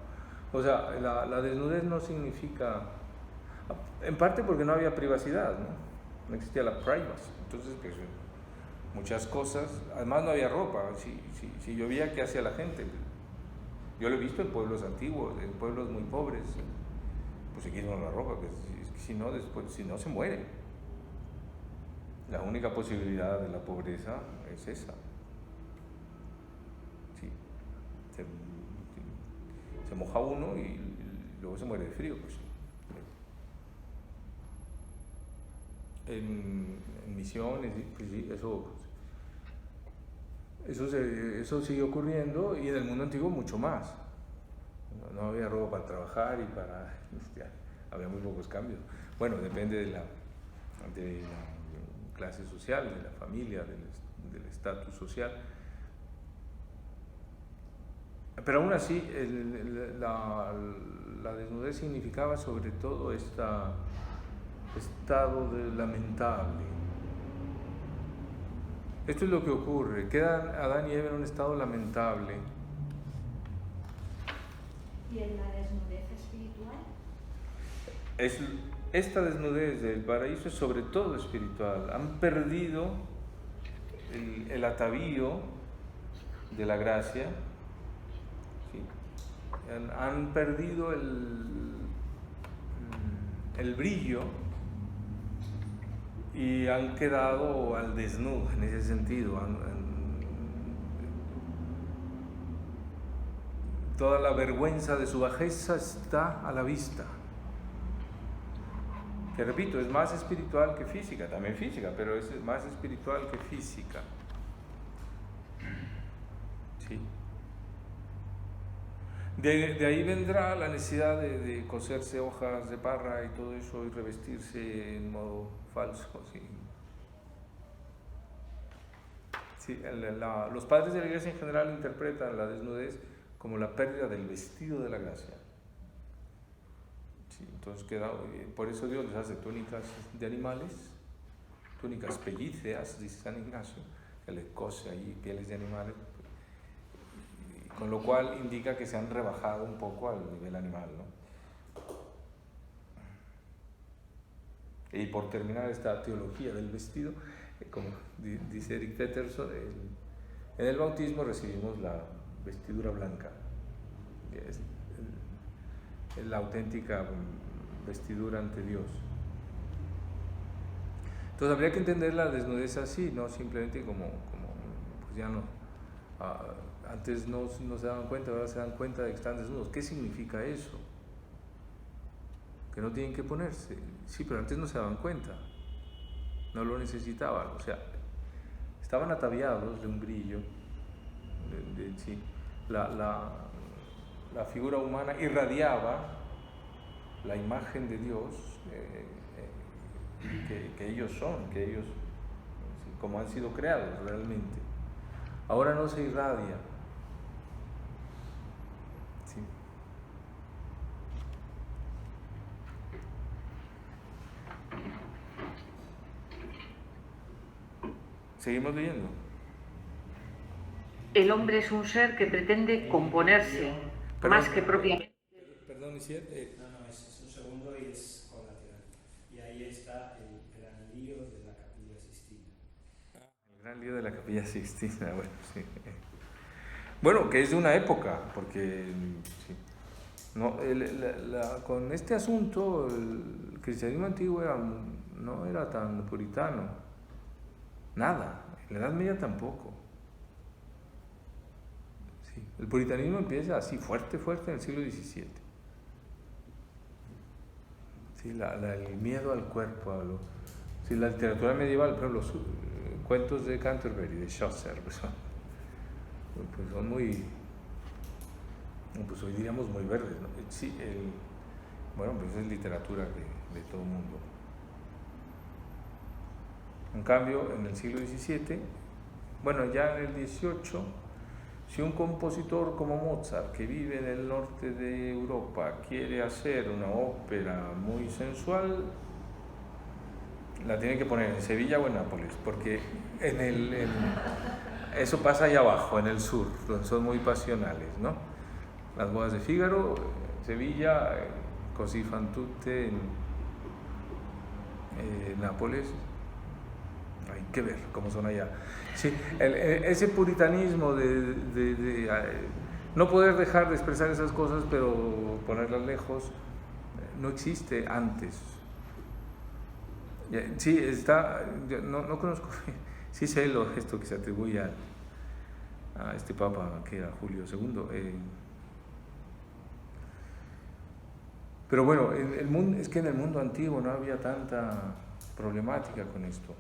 S1: O sea, la desnudez no significa, en parte porque no había privacidad, no existía la privacy. Entonces, pues, muchas cosas, además no había ropa. Si llovía, ¿qué hacía la gente? Yo lo he visto en pueblos antiguos, en pueblos muy pobres, pues se quitan la ropa, que si no se muere. La única posibilidad de la pobreza es esa. Sí. Se moja uno y luego se muere de frío, pues. En misiones, pues sí, eso sigue ocurriendo, y en el mundo antiguo mucho más. No había ropa para trabajar y había muy pocos cambios. Bueno, depende de la clase social, de la familia, del estatus social. Pero aún así, la desnudez significaba sobre todo este estado lamentable. Esto es lo que ocurre, quedan Adán y Eva en un estado lamentable.
S4: ¿Y en la desnudez espiritual?
S1: Esta desnudez del paraíso es sobre todo espiritual. Han perdido el atavío de la gracia, ¿sí? Han perdido el brillo y han quedado al desnudo en ese sentido. Toda la vergüenza de su bajeza está a la vista. Que repito, es más espiritual que física, también física, pero es más espiritual que física. Sí. De ahí vendrá la necesidad de coserse hojas de parra y todo eso y revestirse en modo falso. Sí. Sí, los padres de la Iglesia en general interpretan la desnudez como la pérdida del vestido de la gracia. Sí, entonces por eso Dios les hace túnicas de animales, túnicas pellíceas, dice San Ignacio, que le cose ahí pieles de animales, con lo cual indica que se han rebajado un poco al nivel animal, ¿no? Y por terminar esta teología del vestido, como dice Eric Peterson, en el bautismo recibimos la vestidura blanca. la auténtica vestidura ante Dios. Entonces habría que entender la desnudez así, no simplemente como pues ya no, antes no se daban cuenta, ahora se dan cuenta de que están desnudos. ¿Qué significa eso? Que no tienen que ponerse. Sí, pero antes no se daban cuenta, no lo necesitaban, o sea, estaban ataviados de un brillo, sí. La figura humana irradiaba la imagen de Dios que ellos son, que ellos, como han sido creados realmente. Ahora no se irradia. Sí. Seguimos leyendo.
S2: El hombre es un ser que pretende componerse, más que propiamente.
S1: Perdón, Isier.
S5: No, es un segundo y es colateral. Y ahí está el gran lío de la Capilla Sixtina.
S1: El gran lío de la Capilla Sixtina, bueno, sí. Bueno, que es de una época, porque sí. No, con este asunto el cristianismo antiguo no era tan puritano, nada, en la Edad Media tampoco. Sí. El puritanismo empieza así, fuerte en el siglo XVII. Sí, el miedo al cuerpo, sí, la literatura medieval, por ejemplo, los cuentos de Canterbury, de Chaucer, pues son muy, pues hoy diríamos muy verdes, ¿no? Sí, bueno, pues es literatura de todo el mundo. En cambio, en el siglo XVII, bueno, ya en el XVIII, si un compositor como Mozart, que vive en el norte de Europa, quiere hacer una ópera muy sensual, la tiene que poner en Sevilla o en Nápoles, porque eso pasa allá abajo, en el sur, donde son muy pasionales, ¿no? Las bodas de Fígaro, Sevilla, Così fan tutte en Nápoles. Hay que ver cómo son allá. Sí, ese puritanismo de no poder dejar de expresar esas cosas, pero ponerlas lejos, no existe antes. Sí, está, no conozco, sí sé esto que se atribuye a este papa, que era Julio II. Pero bueno, es que en el mundo antiguo no había tanta problemática con esto.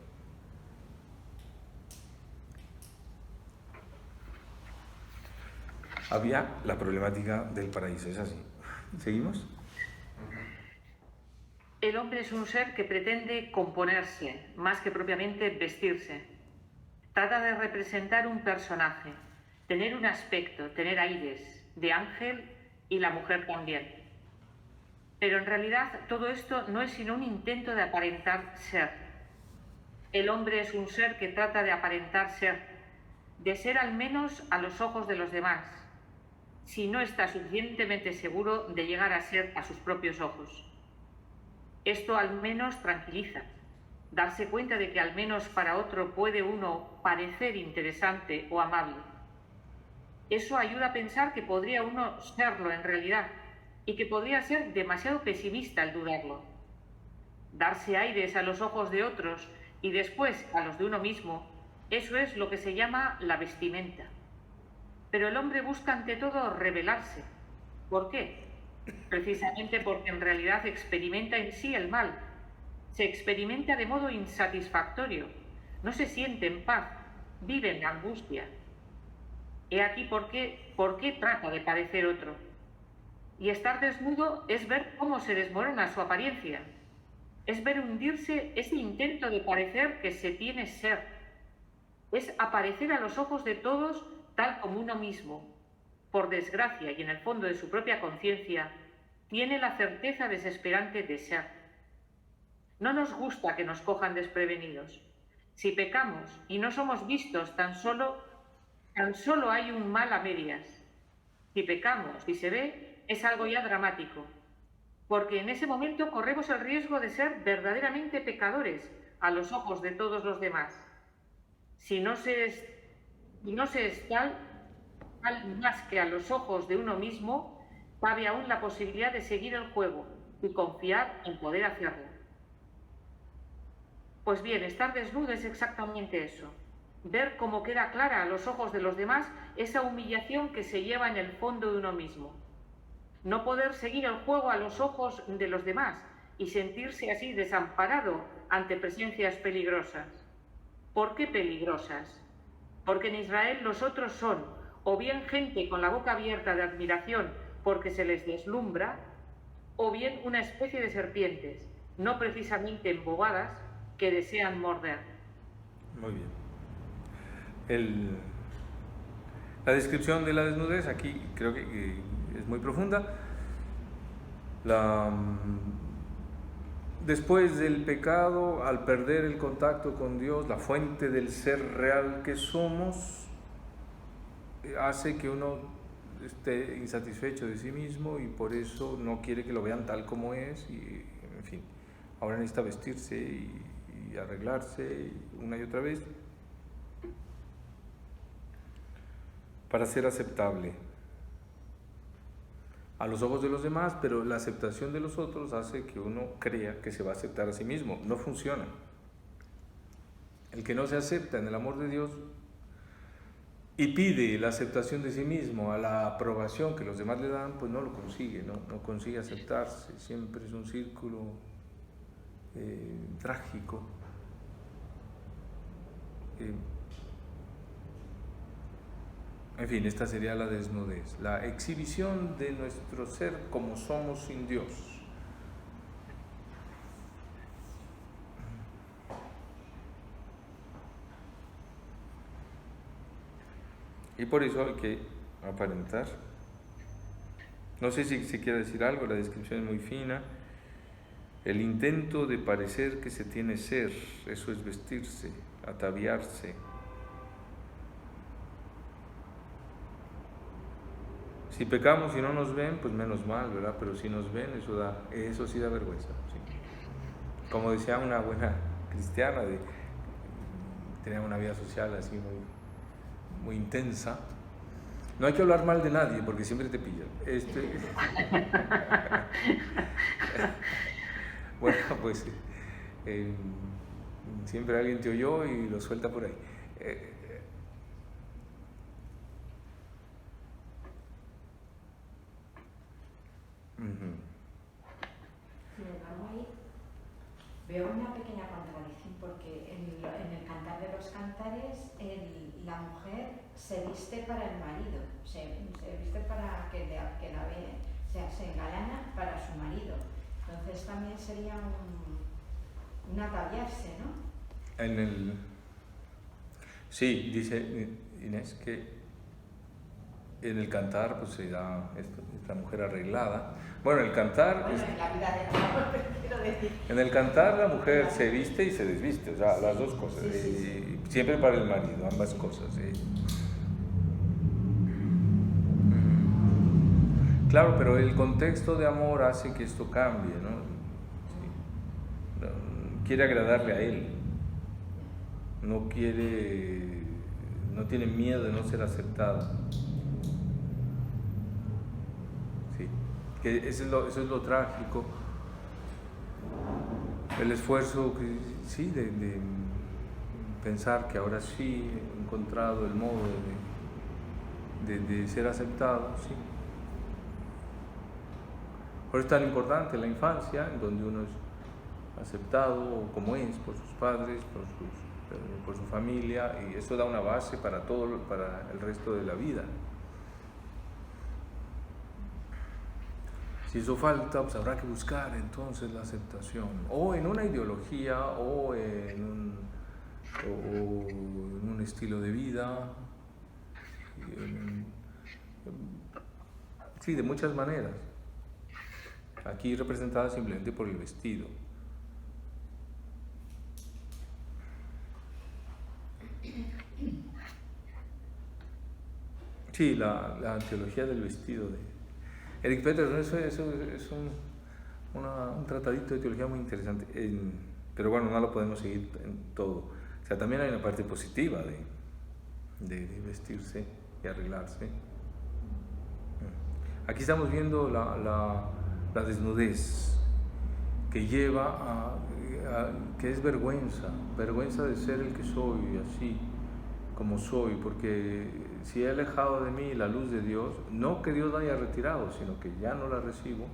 S1: Había la problemática del paraíso, es así. ¿Seguimos?
S2: El hombre es un ser que pretende componerse, más que propiamente vestirse. Trata de representar un personaje, tener un aspecto, tener aires de ángel y la mujer también. Pero en realidad todo esto no es sino un intento de aparentar ser. El hombre es un ser que trata de aparentar ser, de ser al menos a los ojos de los demás, si no está suficientemente seguro de llegar a ser a sus propios ojos. Esto al menos tranquiliza, darse cuenta de que al menos para otro puede uno parecer interesante o amable. Eso ayuda a pensar que podría uno serlo en realidad y que podría ser demasiado pesimista al dudarlo. Darse aires a los ojos de otros y después a los de uno mismo, eso es lo que se llama la vestimenta. Pero el hombre busca ante todo revelarse. ¿Por qué? Precisamente porque en realidad experimenta en sí el mal. Se experimenta de modo insatisfactorio. No se siente en paz. Vive en angustia. He aquí por qué trata de parecer otro. Y estar desnudo es ver cómo se desmorona su apariencia. Es ver hundirse ese intento de parecer que se tiene ser. Es aparecer a los ojos de todos tal como uno mismo, por desgracia y en el fondo de su propia conciencia, tiene la certeza desesperante de ser. No nos gusta que nos cojan desprevenidos. Si pecamos y no somos vistos, tan solo hay un mal a medias. Si pecamos y se ve, es algo ya dramático, porque en ese momento corremos el riesgo de ser verdaderamente pecadores a los ojos de todos los demás. Si no se es tal más que a los ojos de uno mismo, cabe aún la posibilidad de seguir el juego y confiar en poder hacerlo. Pues bien, estar desnudo es exactamente eso. Ver cómo queda clara a los ojos de los demás esa humillación que se lleva en el fondo de uno mismo. No poder seguir el juego a los ojos de los demás y sentirse así desamparado ante presencias peligrosas. ¿Por qué peligrosas? Porque en Israel los otros son o bien gente con la boca abierta de admiración porque se les deslumbra, o bien una especie de serpientes, no precisamente embobadas, que desean morder.
S1: Muy bien. La descripción de la desnudez aquí creo que es muy profunda. Después del pecado, al perder el contacto con Dios, la fuente del ser real que somos, hace que uno esté insatisfecho de sí mismo y por eso no quiere que lo vean tal como es y, en fin, ahora necesita vestirse y arreglarse una y otra vez para ser aceptable a los ojos de los demás, pero la aceptación de los otros hace que uno crea que se va a aceptar a sí mismo. No funciona. El que no se acepta en el amor de Dios y pide la aceptación de sí mismo a la aprobación que los demás le dan, pues no lo consigue, no consigue aceptarse. Siempre es un círculo trágico. En fin, esta sería la desnudez, la exhibición de nuestro ser como somos sin Dios. Y por eso hay que aparentar. No sé si quiere decir algo, la descripción es muy fina. El intento de parecer que se tiene ser, eso es vestirse, ataviarse. Si pecamos y no nos ven, pues menos mal, ¿verdad? Pero si nos ven, eso sí da vergüenza. ¿Sí? Como decía una buena cristiana, tenía una vida social así muy intensa. No hay que hablar mal de nadie porque siempre te pillan. Bueno, pues siempre alguien te oyó y lo suelta por ahí.
S4: Sin embargo, ahí veo una pequeña contradicción porque en el Cantar de los Cantares la mujer se viste para el marido, se viste para que la ve, o sea, se engalana para su marido. Entonces también sería un ataviarse, ¿no?
S1: Sí, dice Inés que en el cantar pues se da esta mujer arreglada. Bueno, en el cantar...
S4: Bueno, en la vida de quiero decir.
S1: En el cantar la mujer se viste y se desviste, o sea, las dos cosas.
S4: Sí.
S1: Siempre para el marido, ambas cosas. Claro, pero el contexto de amor hace que esto cambie, ¿no? Sí. Quiere agradarle a él. No tiene miedo de no ser aceptado. Sí. Que eso es lo trágico. El esfuerzo de pensar que ahora sí he encontrado el modo de ser aceptado, sí. Por eso es tan importante la infancia, en donde uno es aceptado como es por sus padres, por su familia, y eso da una base para el resto de la vida. Si eso falta, pues habrá que buscar entonces la aceptación, o en una ideología, o en un estilo de vida, sí, de muchas maneras. Aquí representada simplemente por el vestido. Sí, la teología del vestido de Eric Peterson, eso es un tratadito de teología muy interesante, pero bueno, no lo podemos seguir en todo. O sea, también hay una parte positiva de vestirse y arreglarse. Aquí estamos viendo la desnudez que lleva que es vergüenza de ser el que soy, así como soy, porque si he alejado de mí la luz de Dios, no que Dios la haya retirado, sino que ya no la recibo,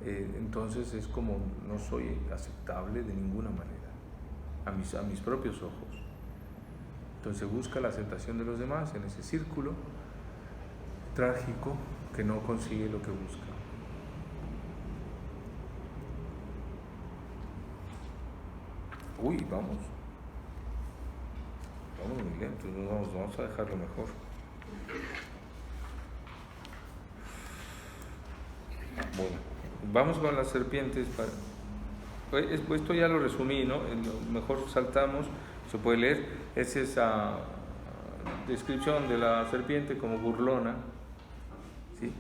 S1: entonces es como no soy aceptable de ninguna manera a mis propios ojos. Entonces busca la aceptación de los demás en ese círculo trágico que no consigue lo que busca. Uy, vamos muy lentos, vamos a dejarlo mejor. Bueno, vamos con las serpientes. Esto ya lo resumí, ¿no? Mejor saltamos, se puede leer. Es esa descripción de la serpiente como burlona, ¿sí?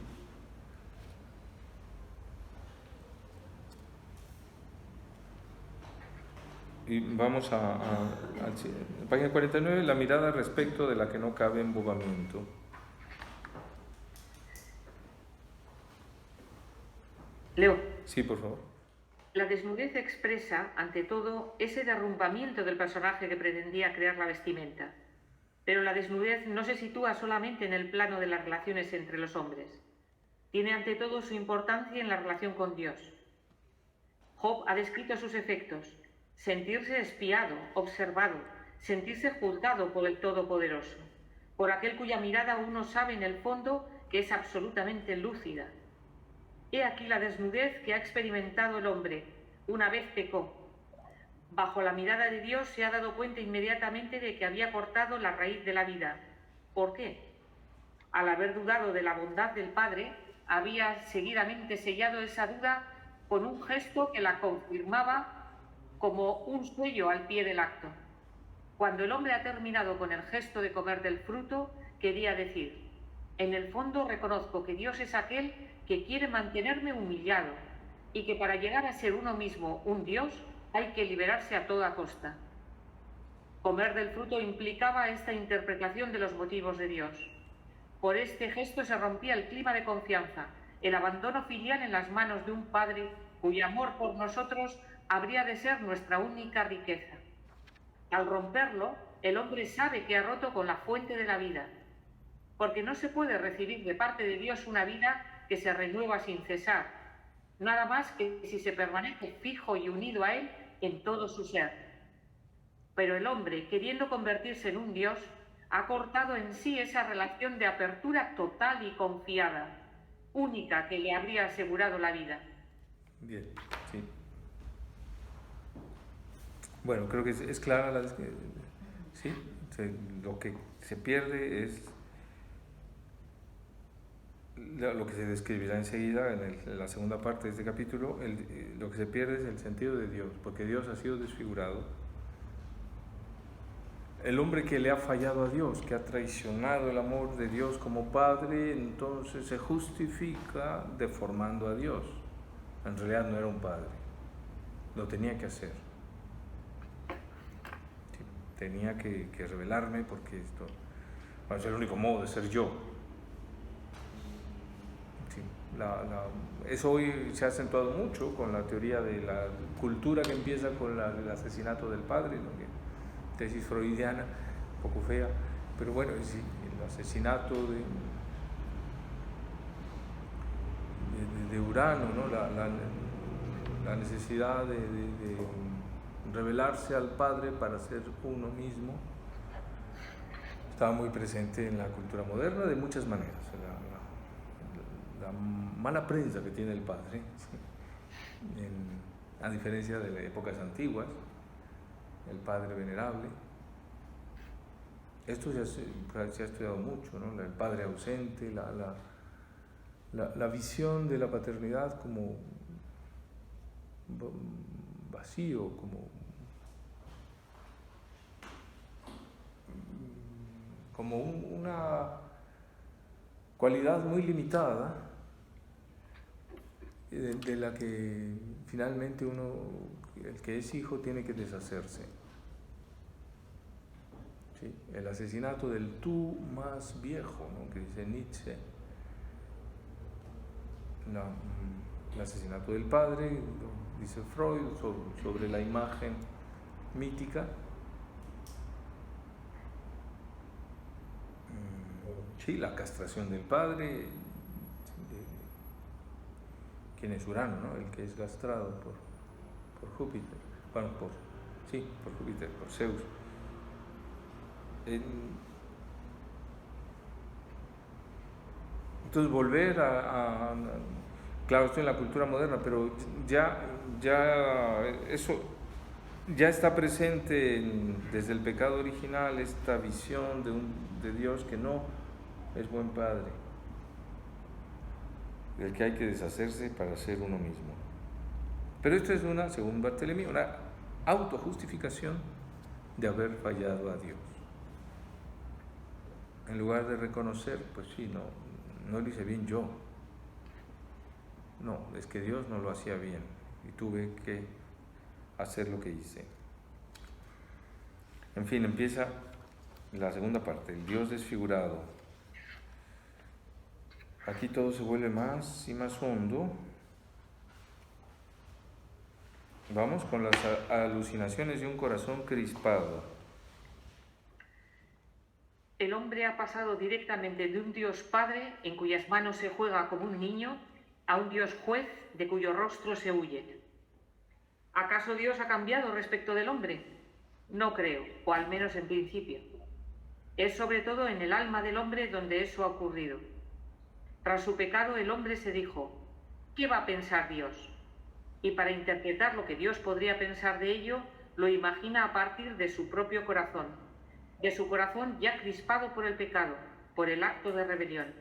S1: Y vamos a página 49, la mirada respecto de la que no cabe embobamiento.
S2: Leo.
S1: Sí, por favor.
S2: La desnudez expresa, ante todo, ese derrumbamiento del personaje que pretendía crear la vestimenta. Pero la desnudez no se sitúa solamente en el plano de las relaciones entre los hombres. Tiene ante todo su importancia en la relación con Dios. Job ha descrito sus efectos: sentirse espiado, observado, sentirse juzgado por el Todopoderoso, por aquel cuya mirada uno sabe en el fondo que es absolutamente lúcida. He aquí la desnudez que ha experimentado el hombre una vez pecó. Bajo la mirada de Dios se ha dado cuenta inmediatamente de que había cortado la raíz de la vida. ¿Por qué? Al haber dudado de la bondad del Padre, había seguidamente sellado esa duda con un gesto que la confirmaba como un sello al pie del acto. Cuando el hombre ha terminado con el gesto de comer del fruto, quería decir: en el fondo reconozco que Dios es aquel que quiere mantenerme humillado y que para llegar a ser uno mismo un Dios hay que liberarse a toda costa. Comer del fruto implicaba esta interpretación de los motivos de Dios. Por este gesto se rompía el clima de confianza, el abandono filial en las manos de un Padre cuyo amor por nosotros habría de ser nuestra única riqueza. Al romperlo, el hombre sabe que ha roto con la fuente de la vida, porque no se puede recibir de parte de Dios una vida que se renueva sin cesar, nada más que si se permanece fijo y unido a Él en todo su ser. Pero el hombre, queriendo convertirse en un Dios, ha cortado en sí esa relación de apertura total y confiada, única que le habría asegurado la vida.
S1: Bien, sí. Bueno, creo que es clara sí, lo que se pierde es lo que se describirá enseguida en la segunda parte de este capítulo. Lo que se pierde es el sentido de Dios, porque Dios ha sido desfigurado. El hombre que le ha fallado a Dios, que ha traicionado el amor de Dios como Padre, entonces se justifica deformando a Dios. En realidad no era un padre, lo tenía que hacer. Sí, tenía que revelarme, porque esto es el único modo de ser yo. Sí, eso hoy se ha acentuado mucho con la teoría de la cultura que empieza con el asesinato del padre, ¿no? Tesis freudiana, un poco fea, pero bueno, sí, el asesinato de Urano, ¿no? La necesidad de revelarse al Padre para ser uno mismo, estaba muy presente en la cultura moderna de muchas maneras. La mala prensa que tiene el Padre, ¿sí? A diferencia de las épocas antiguas, el Padre venerable. Esto se ha estudiado mucho, ¿no? El Padre ausente, la visión de la paternidad como vacío, como una cualidad muy limitada de la que finalmente el que es hijo, tiene que deshacerse. ¿Sí? El asesinato del tú más viejo, ¿no? Que dice Nietzsche, el asesinato del padre, dice Freud, sobre la imagen mítica. Sí, la castración del padre, quien es Urano, ¿no? El que es castrado por Júpiter, bueno, por Júpiter, por Zeus. Entonces volver claro, esto en la cultura moderna, pero ya eso ya está presente desde el pecado original, esta visión de Dios que no es buen padre, del que hay que deshacerse para ser uno mismo. Pero esto es según Barthélemy, una autojustificación de haber fallado a Dios. En lugar de reconocer, pues sí, no lo hice bien yo. No, es que Dios no lo hacía bien y tuve que hacer lo que hice. En fin, empieza la segunda parte, el Dios desfigurado. Aquí todo se vuelve más y más hondo. Vamos con las alucinaciones de un corazón crispado.
S2: El hombre ha pasado directamente de un Dios Padre, en cuyas manos se juega como un niño, a un Dios Juez, de cuyo rostro se huye. ¿Acaso Dios ha cambiado respecto del hombre? No creo, o al menos en principio. Es sobre todo en el alma del hombre donde eso ha ocurrido. Tras su pecado, el hombre se dijo: ¿qué va a pensar Dios? Y para interpretar lo que Dios podría pensar de ello, lo imagina a partir de su propio corazón, de su corazón ya crispado por el pecado, por el acto de rebelión.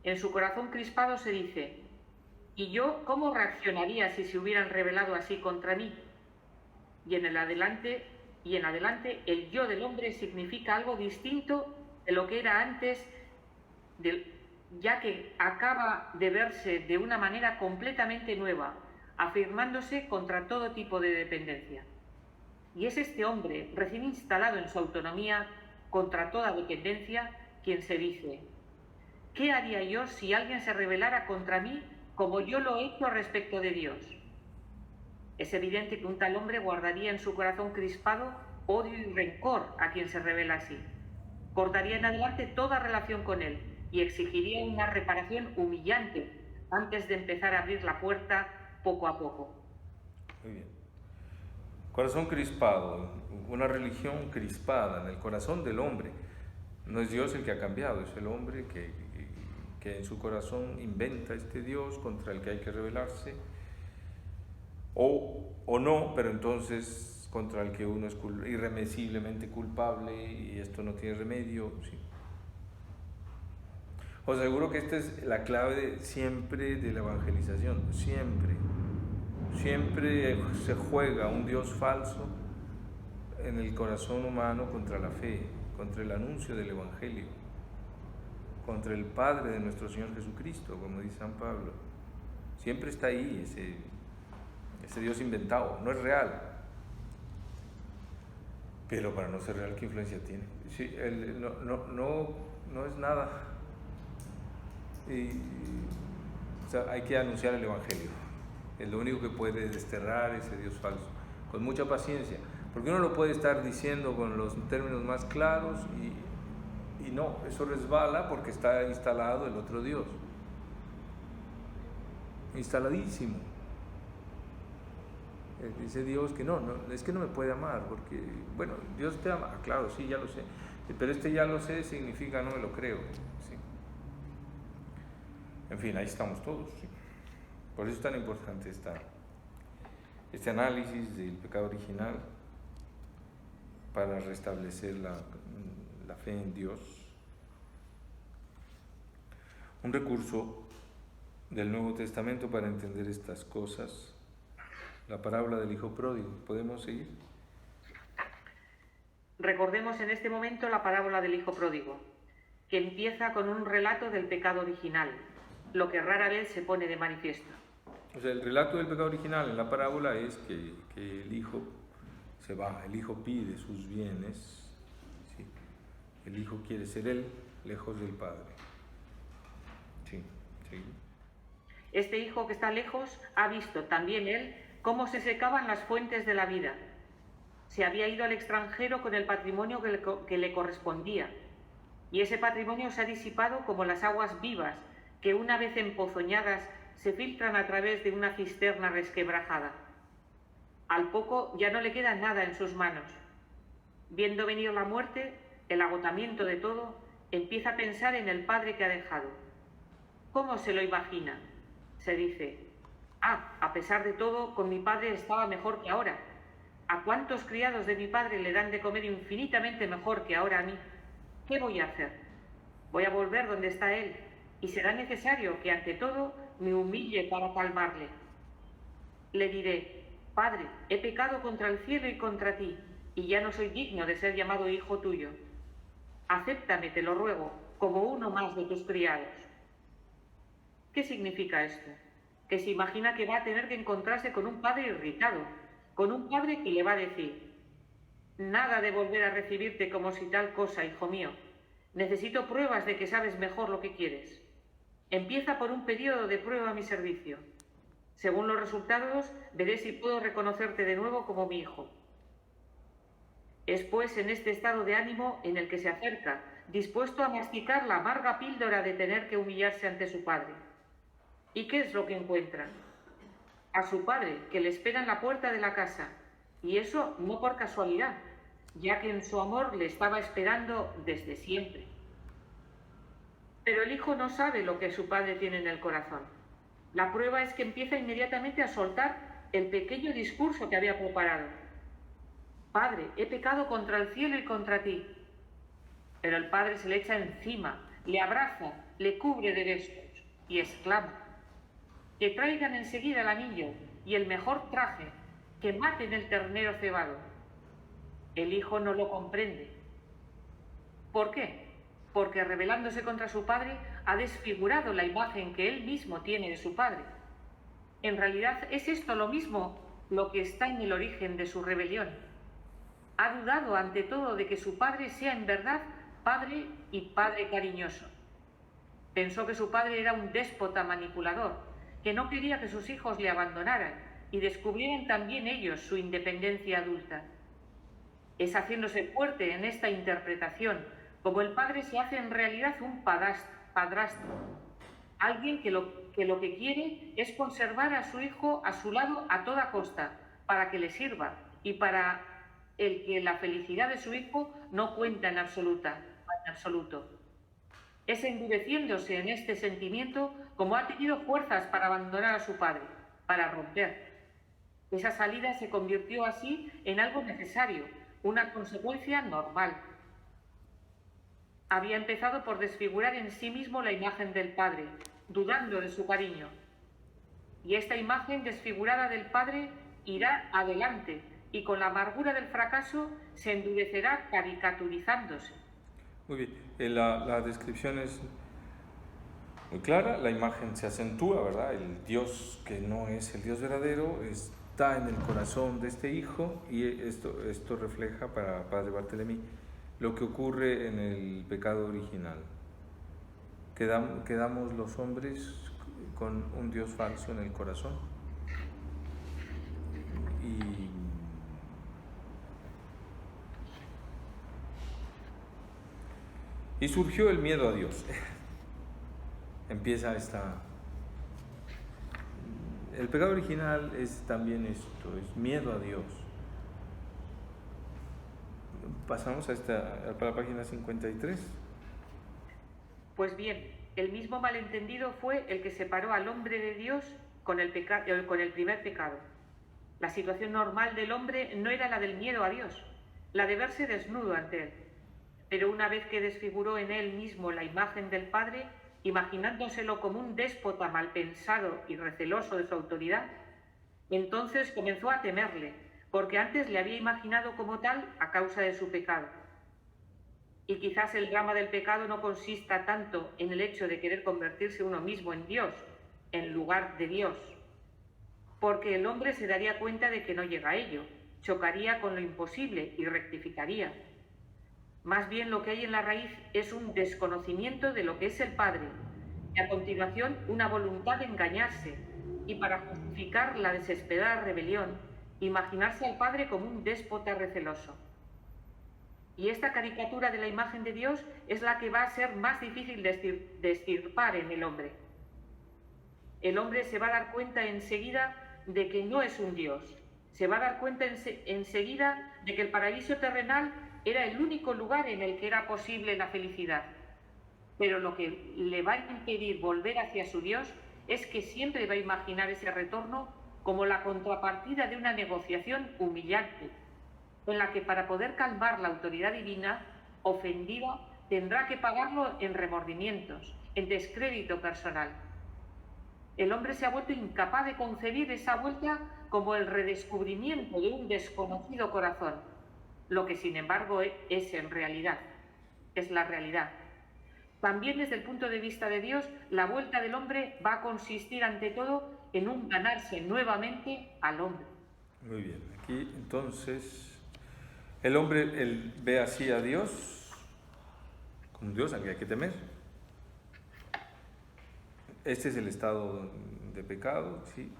S2: En su corazón crispado se dice: ¿y yo cómo reaccionaría si se hubieran rebelado así contra mí? Y en adelante, el yo del hombre significa algo distinto de lo que era antes, ya que acaba de verse de una manera completamente nueva, afirmándose contra todo tipo de dependencia. Y es este hombre, recién instalado en su autonomía, contra toda dependencia, quien se dice: ¿qué haría yo si alguien se rebelara contra mí como yo lo he hecho respecto de Dios? Es evidente que un tal hombre guardaría en su corazón crispado odio y rencor a quien se rebela así. Cortaría en adelante toda relación con él y exigiría una reparación humillante antes de empezar a abrir la puerta poco a poco.
S1: Muy bien. Corazón crispado, una religión crispada en el corazón del hombre. No es Dios el que ha cambiado, es el hombre que en su corazón inventa este Dios contra el que hay que rebelarse, o no, pero entonces contra el que uno es irremisiblemente culpable y esto no tiene remedio. Sí. Os aseguro que esta es la clave siempre de la evangelización, siempre se juega un Dios falso en el corazón humano contra la fe, contra el anuncio del Evangelio, contra el Padre de nuestro Señor Jesucristo, como dice San Pablo. Siempre está ahí ese Dios inventado, no es real. Pero para no ser real, ¿qué influencia tiene? Sí, no es nada. O sea, hay que anunciar el Evangelio. Es lo único que puede desterrar ese Dios falso, con mucha paciencia, porque uno lo puede estar diciendo con los términos más claros y no, eso resbala porque está instalado el otro Dios, instaladísimo. Ese Dios que no, es que no me puede amar, porque, bueno, Dios te ama, claro, sí, ya lo sé, pero ya lo sé significa no me lo creo, ¿sí? En fin, ahí estamos todos, ¿sí? Por eso es tan importante este análisis del pecado original para restablecer la fe en Dios. Un recurso del Nuevo Testamento para entender estas cosas, la parábola del hijo pródigo. ¿Podemos seguir?
S2: Recordemos en este momento la parábola del hijo pródigo, que empieza con un relato del pecado original, lo que rara vez se pone de manifiesto.
S1: O sea, el relato del pecado original en la parábola es que el hijo se va, el hijo pide sus bienes, ¿sí? El hijo quiere ser él, lejos del padre. Sí, sí.
S2: Este hijo que está lejos ha visto también él cómo se secaban las fuentes de la vida. Se había ido al extranjero con el patrimonio que le correspondía, y ese patrimonio se ha disipado como las aguas vivas que, una vez empozoñadas, se filtran a través de una cisterna resquebrajada. Al poco ya no le queda nada en sus manos. Viendo venir la muerte, el agotamiento de todo, empieza a pensar en el padre que ha dejado. ¿Cómo se lo imagina? Se dice: a pesar de todo, con mi padre estaba mejor que ahora. ¿A cuántos criados de mi padre le dan de comer infinitamente mejor que ahora a mí? ¿Qué voy a hacer? Voy a volver donde está él, y será necesario que ante todo me humille para calmarle. Le diré: Padre, he pecado contra el cielo y contra ti, y ya no soy digno de ser llamado hijo tuyo. Acéptame, te lo ruego, como uno más de tus criados. ¿Qué significa esto? Que se imagina que va a tener que encontrarse con un padre irritado, con un padre que le va a decir: nada de volver a recibirte como si tal cosa, hijo mío. Necesito pruebas de que sabes mejor lo que quieres. Empieza por un periodo de prueba a mi servicio. Según los resultados, veré si puedo reconocerte de nuevo como mi hijo. Es pues en este estado de ánimo en el que se acerca, dispuesto a masticar la amarga píldora de tener que humillarse ante su padre. ¿Y qué es lo que encuentra? A su padre, que le espera en la puerta de la casa, y eso no por casualidad, ya que en su amor le estaba esperando desde siempre. Pero el hijo no sabe lo que su padre tiene en el corazón. La prueba es que empieza inmediatamente a soltar el pequeño discurso que había preparado. Padre, he pecado contra el cielo y contra ti. Pero el padre se le echa encima, le abraza, le cubre de besos y exclama: que traigan enseguida el anillo y el mejor traje, que maten el ternero cebado. El hijo no lo comprende. ¿Por qué? Porque rebelándose contra su padre ha desfigurado la imagen que él mismo tiene de su padre. En realidad es esto lo mismo lo que está en el origen de su rebelión. Ha dudado ante todo de que su padre sea en verdad padre y padre cariñoso. Pensó que su padre era un déspota manipulador, que no quería que sus hijos le abandonaran y descubrieran también ellos su independencia adulta. Es haciéndose fuerte en esta interpretación como el padre se hace en realidad un padrastro, alguien que lo que quiere es conservar a su hijo a su lado a toda costa, para que le sirva y para el que la felicidad de su hijo no cuenta en absoluto. Es endureciéndose en este sentimiento como ha tenido fuerzas para abandonar a su padre, para romper. Esa salida se convirtió así en algo necesario, una consecuencia normal. Había empezado por desfigurar en sí mismo la imagen del padre, dudando de su cariño. Y esta imagen desfigurada del padre irá adelante y con la amargura del fracaso se endurecerá caricaturizándose.
S1: Muy bien, la descripción es muy clara, la imagen se acentúa, ¿verdad? El Dios que no es el Dios verdadero está en el corazón de este hijo, y esto refleja para Padre Barthelemy lo que ocurre en el pecado original. Quedamos los hombres con un Dios falso en el corazón y surgió el miedo a Dios. Empieza el pecado original es también esto, es miedo a Dios. Pasamos a la página 53.
S2: Pues bien, el mismo malentendido fue el que separó al hombre de Dios con el primer pecado. La situación normal del hombre no era la del miedo a Dios, la de verse desnudo ante él. Pero una vez que desfiguró en él mismo la imagen del Padre, imaginándoselo como un déspota malpensado y receloso de su autoridad, entonces comenzó a temerle, porque antes le había imaginado como tal a causa de su pecado. Y quizás el drama del pecado no consista tanto en el hecho de querer convertirse uno mismo en Dios, en lugar de Dios, porque el hombre se daría cuenta de que no llega a ello, chocaría con lo imposible y rectificaría. Más bien lo que hay en la raíz es un desconocimiento de lo que es el Padre, y a continuación una voluntad de engañarse, y para justificar la desesperada rebelión, imaginarse al Padre como un déspota receloso. Y esta caricatura de la imagen de Dios es la que va a ser más difícil de extirpar en el hombre. El hombre se va a dar cuenta enseguida de que no es un Dios. Se va a dar cuenta enseguida de que el paraíso terrenal era el único lugar en el que era posible la felicidad. Pero lo que le va a impedir volver hacia su Dios es que siempre va a imaginar ese retorno como la contrapartida de una negociación humillante, en la que para poder calmar la autoridad divina ofendida tendrá que pagarlo en remordimientos, en descrédito personal. El hombre se ha vuelto incapaz de concebir esa vuelta como el redescubrimiento de un desconocido corazón, lo que sin embargo es en realidad, es la realidad. También desde el punto de vista de Dios, la vuelta del hombre va a consistir ante todo en un ganarse nuevamente al hombre.
S1: Muy bien, aquí entonces el hombre él ve así a Dios como un Dios al que hay que temer. Este es el estado de pecado, ¿sí?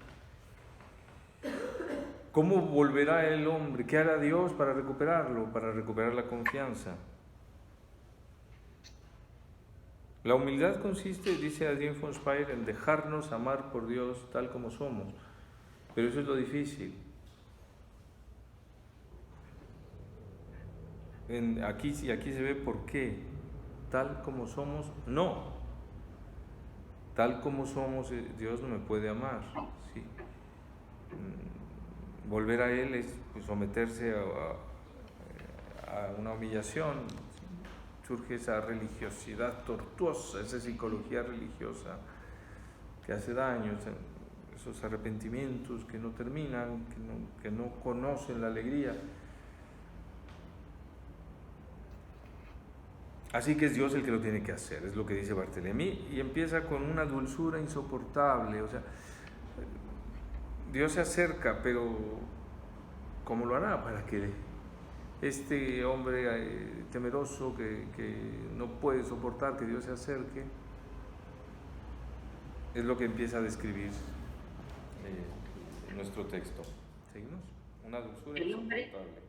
S1: ¿Cómo volverá el hombre? ¿Qué hará Dios para recuperarlo, para recuperar la confianza? La humildad consiste, dice Adrien von Speyer, en dejarnos amar por Dios tal como somos. Pero eso es lo difícil. Aquí se ve por qué. Tal como somos, no. Tal como somos, Dios no me puede amar. ¿Sí? Volver a Él es someterse a una humillación. Surge esa religiosidad tortuosa, esa psicología religiosa que hace daño, esos arrepentimientos que no terminan, que no conocen la alegría. Así que es Dios el que lo tiene que hacer, es lo que dice Barthélemy, y empieza con una dulzura insoportable. O sea, Dios se acerca, pero ¿cómo lo hará para que este hombre temeroso que no puede soportar que Dios se acerque? Es lo que empieza a describir nuestro texto. ¿Seguimos? Una dulzura insoportable.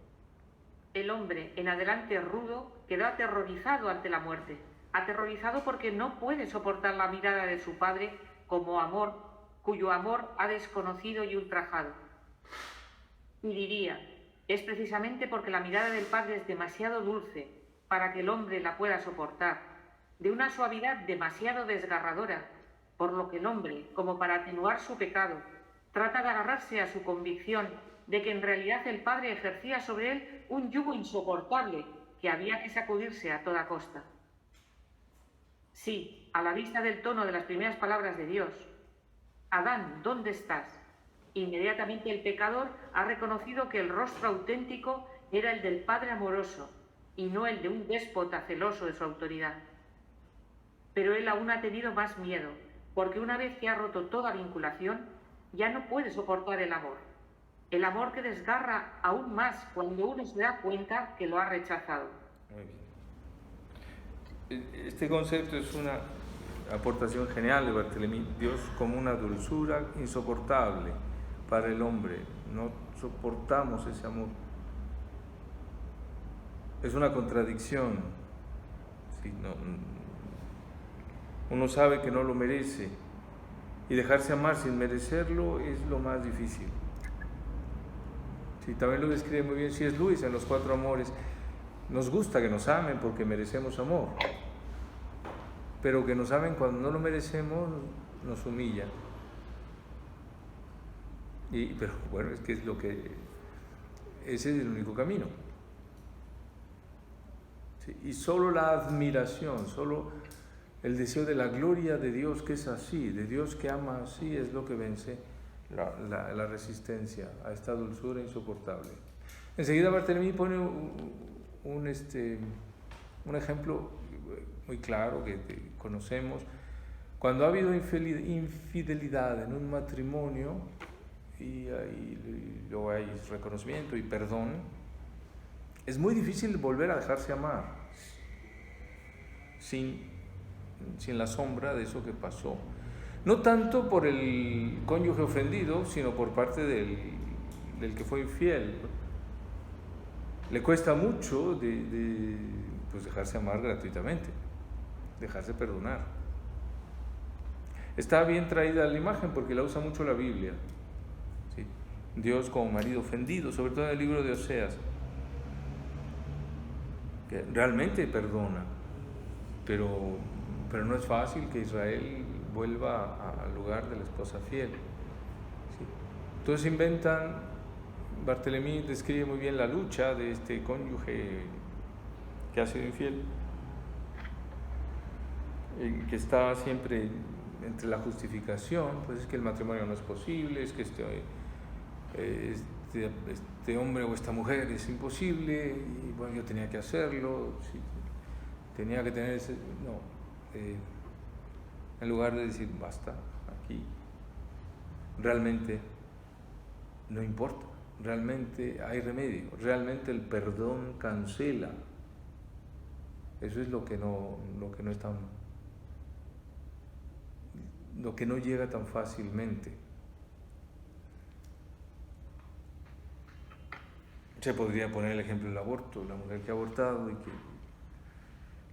S2: El hombre, en adelante rudo, quedó aterrorizado ante la muerte, aterrorizado porque no puede soportar la mirada de su padre como amor, cuyo amor ha desconocido y ultrajado. Y diría, es precisamente porque la mirada del padre es demasiado dulce para que el hombre la pueda soportar, de una suavidad demasiado desgarradora, por lo que el hombre, como para atenuar su pecado, trata de agarrarse a su convicción de que en realidad el Padre ejercía sobre él un yugo insoportable que había que sacudirse a toda costa. Sí, a la vista del tono de las primeras palabras de Dios, Adán, ¿dónde estás? Inmediatamente el pecador ha reconocido que el rostro auténtico era el del Padre amoroso y no el de un déspota celoso de su autoridad. Pero él aún ha tenido más miedo, porque una vez que ha roto toda vinculación, ya no puede soportar el amor que desgarra aún más cuando uno se da cuenta que lo ha rechazado.
S1: Muy bien. Este concepto es una aportación genial de Barthélemy. Dios como una dulzura insoportable para el hombre. No soportamos ese amor. Es una contradicción. Sí, uno sabe que no lo merece y dejarse amar sin merecerlo es lo más difícil. Sí, también lo describe muy bien C.S. Lewis en Los Cuatro Amores. Nos gusta que nos amen porque merecemos amor, pero que nos amen cuando no lo merecemos nos humilla. Pero bueno, es que ese es el único camino. Sí, y solo la admiración, solo el deseo de la gloria de Dios que es así, de Dios que ama así, es lo que vence la resistencia a esta dulzura insoportable. Enseguida Barthélemy pone un ejemplo muy claro que conocemos. Cuando ha habido infidelidad en un matrimonio y luego hay reconocimiento y perdón, es muy difícil volver a dejarse amar sin sin la sombra de eso que pasó. No tanto por el cónyuge ofendido, sino por parte del que fue infiel. Le cuesta mucho pues dejarse amar gratuitamente, dejarse perdonar. Está bien traída la imagen porque la usa mucho la Biblia. ¿Sí? Dios como marido ofendido, sobre todo en el libro de Oseas, que realmente perdona, pero no es fácil que Israel vuelva al lugar de la esposa fiel. ¿Sí? Entonces Barthélemy describe muy bien la lucha de este cónyuge que ha sido infiel, que está siempre entre la justificación, pues es que el matrimonio no es posible, es que este hombre o esta mujer es imposible, y bueno, yo tenía que hacerlo, sí, tenía que tener ese... No, en lugar de decir, basta, aquí, realmente no importa, realmente hay remedio, realmente el perdón cancela. Eso es lo que no es tan... lo que no llega tan fácilmente. Se podría poner el ejemplo del aborto, la mujer que ha abortado y que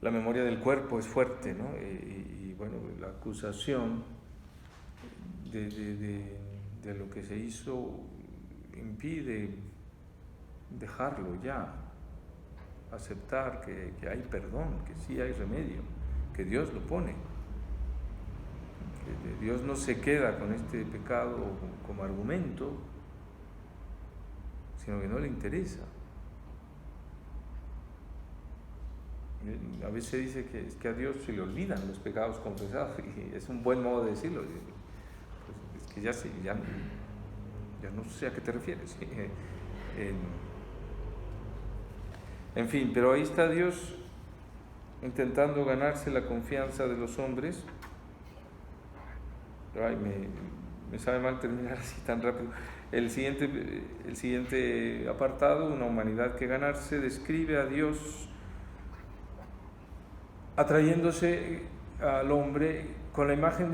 S1: la memoria del cuerpo es fuerte, ¿no? Y bueno, la acusación de lo que se hizo impide dejarlo ya, aceptar que hay perdón, que sí hay remedio, que Dios lo pone. Que Dios no se queda con este pecado como argumento, sino que no le interesa. A veces se dice que es que a Dios se le olvidan los pecados confesados, y es un buen modo de decirlo. Pues es que ya no sé a qué te refieres. En fin, pero ahí está Dios intentando ganarse la confianza de los hombres. Ay, me sabe mal terminar así tan rápido. El siguiente apartado, una humanidad que ganarse, describe a Dios atrayéndose al hombre con la imagen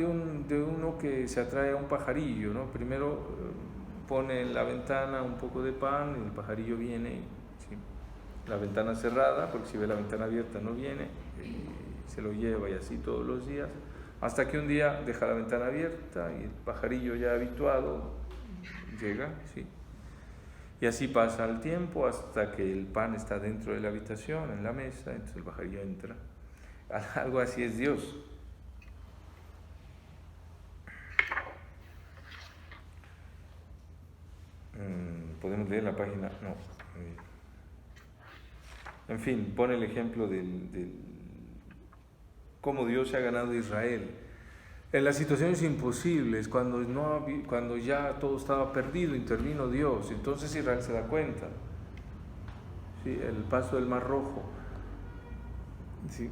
S1: de uno que se atrae a un pajarillo, ¿no? Primero pone en la ventana un poco de pan y el pajarillo viene, ¿sí? La ventana cerrada, porque si ve la ventana abierta no viene, se lo lleva y así todos los días, hasta que un día deja la ventana abierta y el pajarillo ya habituado llega, ¿sí? Y así pasa el tiempo hasta que el pan está dentro de la habitación, en la mesa, entonces el pajarillo entra. Algo así es Dios. ¿Podemos leer la página? No. En fin, pone el ejemplo del cómo Dios se ha ganado a Israel. En las situaciones imposibles, cuando ya todo estaba perdido, intervino Dios. Entonces Israel se da cuenta. ¿Sí? El paso del Mar Rojo. ¿Sí?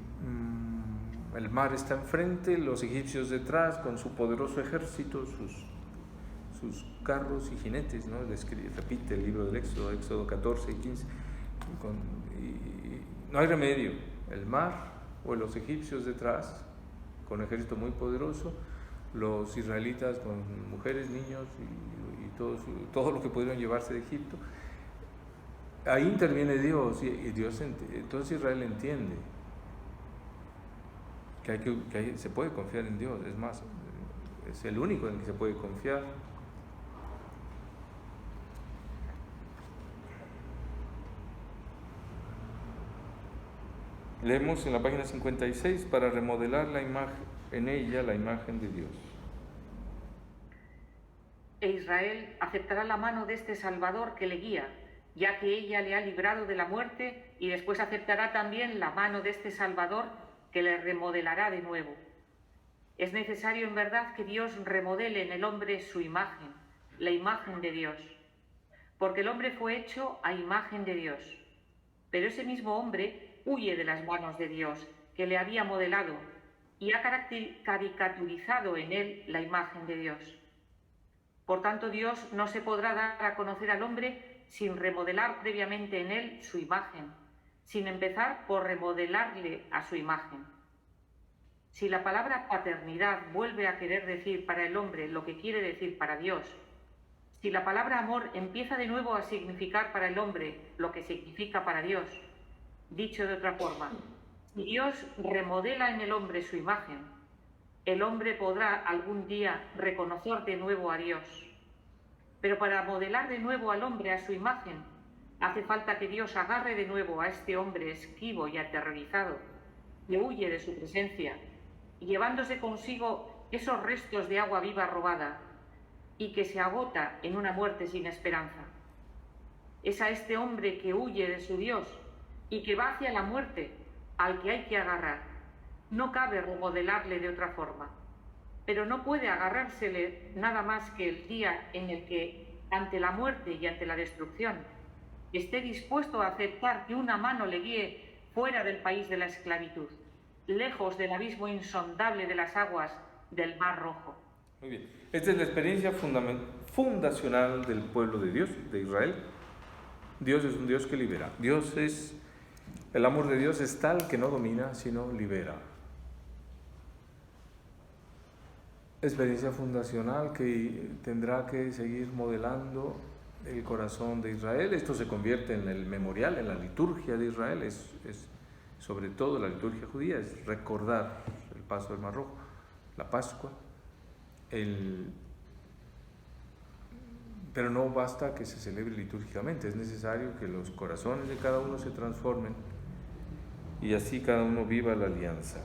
S1: El mar está enfrente, los egipcios detrás, con su poderoso ejército, sus carros y jinetes, ¿no? Repite el libro del Éxodo 14 y 15. Y no hay remedio. El mar o los egipcios detrás, con un ejército muy poderoso, los israelitas con mujeres, niños y todo lo que pudieron llevarse de Egipto. Ahí interviene Dios y Dios, entonces Israel entiende que se puede confiar en Dios, es más, es el único en el que se puede confiar. Leemos en la página 56, para remodelar la imagen, en ella la imagen de Dios.
S2: E Israel aceptará la mano de este Salvador que le guía, ya que ella le ha librado de la muerte, y después aceptará también la mano de este Salvador que le remodelará de nuevo. Es necesario en verdad que Dios remodele en el hombre su imagen, la imagen de Dios, porque el hombre fue hecho a imagen de Dios, pero ese mismo hombre huye de las manos de Dios, que le había modelado, y ha caricaturizado en él la imagen de Dios. Por tanto, Dios no se podrá dar a conocer al hombre sin remodelar previamente en él su imagen, sin empezar por remodelarle a su imagen. Si la palabra paternidad vuelve a querer decir para el hombre lo que quiere decir para Dios, si la palabra amor empieza de nuevo a significar para el hombre lo que significa para Dios, dicho de otra forma, si Dios remodela en el hombre su imagen, el hombre podrá algún día reconocer de nuevo a Dios. Pero para modelar de nuevo al hombre a su imagen, hace falta que Dios agarre de nuevo a este hombre esquivo y aterrorizado, que huye de su presencia, llevándose consigo esos restos de agua viva robada, y que se agota en una muerte sin esperanza. Es a este hombre que huye de su Dios y que va hacia la muerte al que hay que agarrar. No cabe remodelarle de otra forma, pero no puede agarrársele nada más que el día en el que, ante la muerte y ante la destrucción, esté dispuesto a aceptar que una mano le guíe fuera del país de la esclavitud, lejos del abismo insondable de las aguas del Mar Rojo.
S1: Muy bien. Esta es la experiencia fundacional del pueblo de Dios, de Israel. Dios es un Dios que libera. El amor de Dios es tal que no domina, sino libera. Experiencia fundacional que tendrá que seguir modelando el corazón de Israel. Esto se convierte en el memorial, en la liturgia de Israel. Es sobre todo la liturgia judía, es recordar el paso del Mar Rojo, la Pascua. Pero no basta que se celebre litúrgicamente, es necesario que los corazones de cada uno se transformen y así cada uno viva la alianza.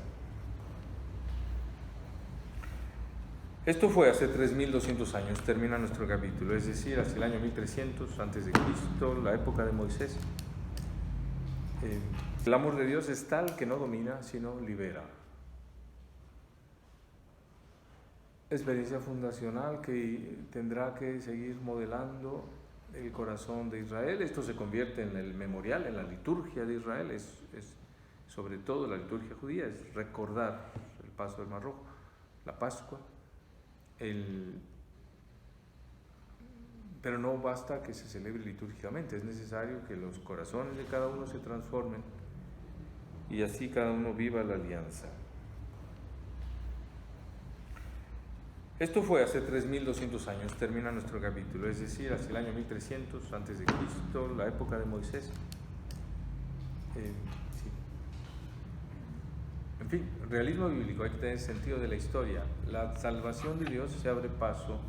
S1: Esto fue hace 3200 años, termina nuestro capítulo, es decir, hacia el año 1300 antes de Cristo, la época de Moisés. El amor de Dios es tal que no domina, sino libera. Experiencia fundacional que tendrá que seguir modelando el corazón de Israel. Esto se convierte en el memorial, en la liturgia de Israel. Es sobre todo la liturgia judía, es recordar el paso del Mar Rojo, la Pascua. Pero no basta que se celebre litúrgicamente, es necesario que los corazones de cada uno se transformen y así cada uno viva la alianza. Esto fue hace 3200 años, termina nuestro capítulo, es decir, hacia el año 1300 antes de Cristo, la época de Moisés. Sí. En fin, realismo bíblico, hay que tener sentido de la historia. La salvación de Dios se abre paso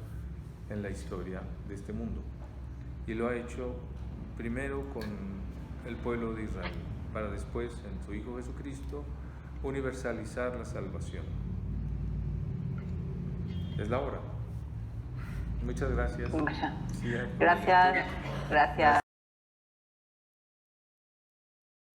S1: en la historia de este mundo y lo ha hecho primero con el pueblo de Israel, para después en su Hijo Jesucristo universalizar la salvación. Es la hora. Muchas gracias.
S8: Gracias.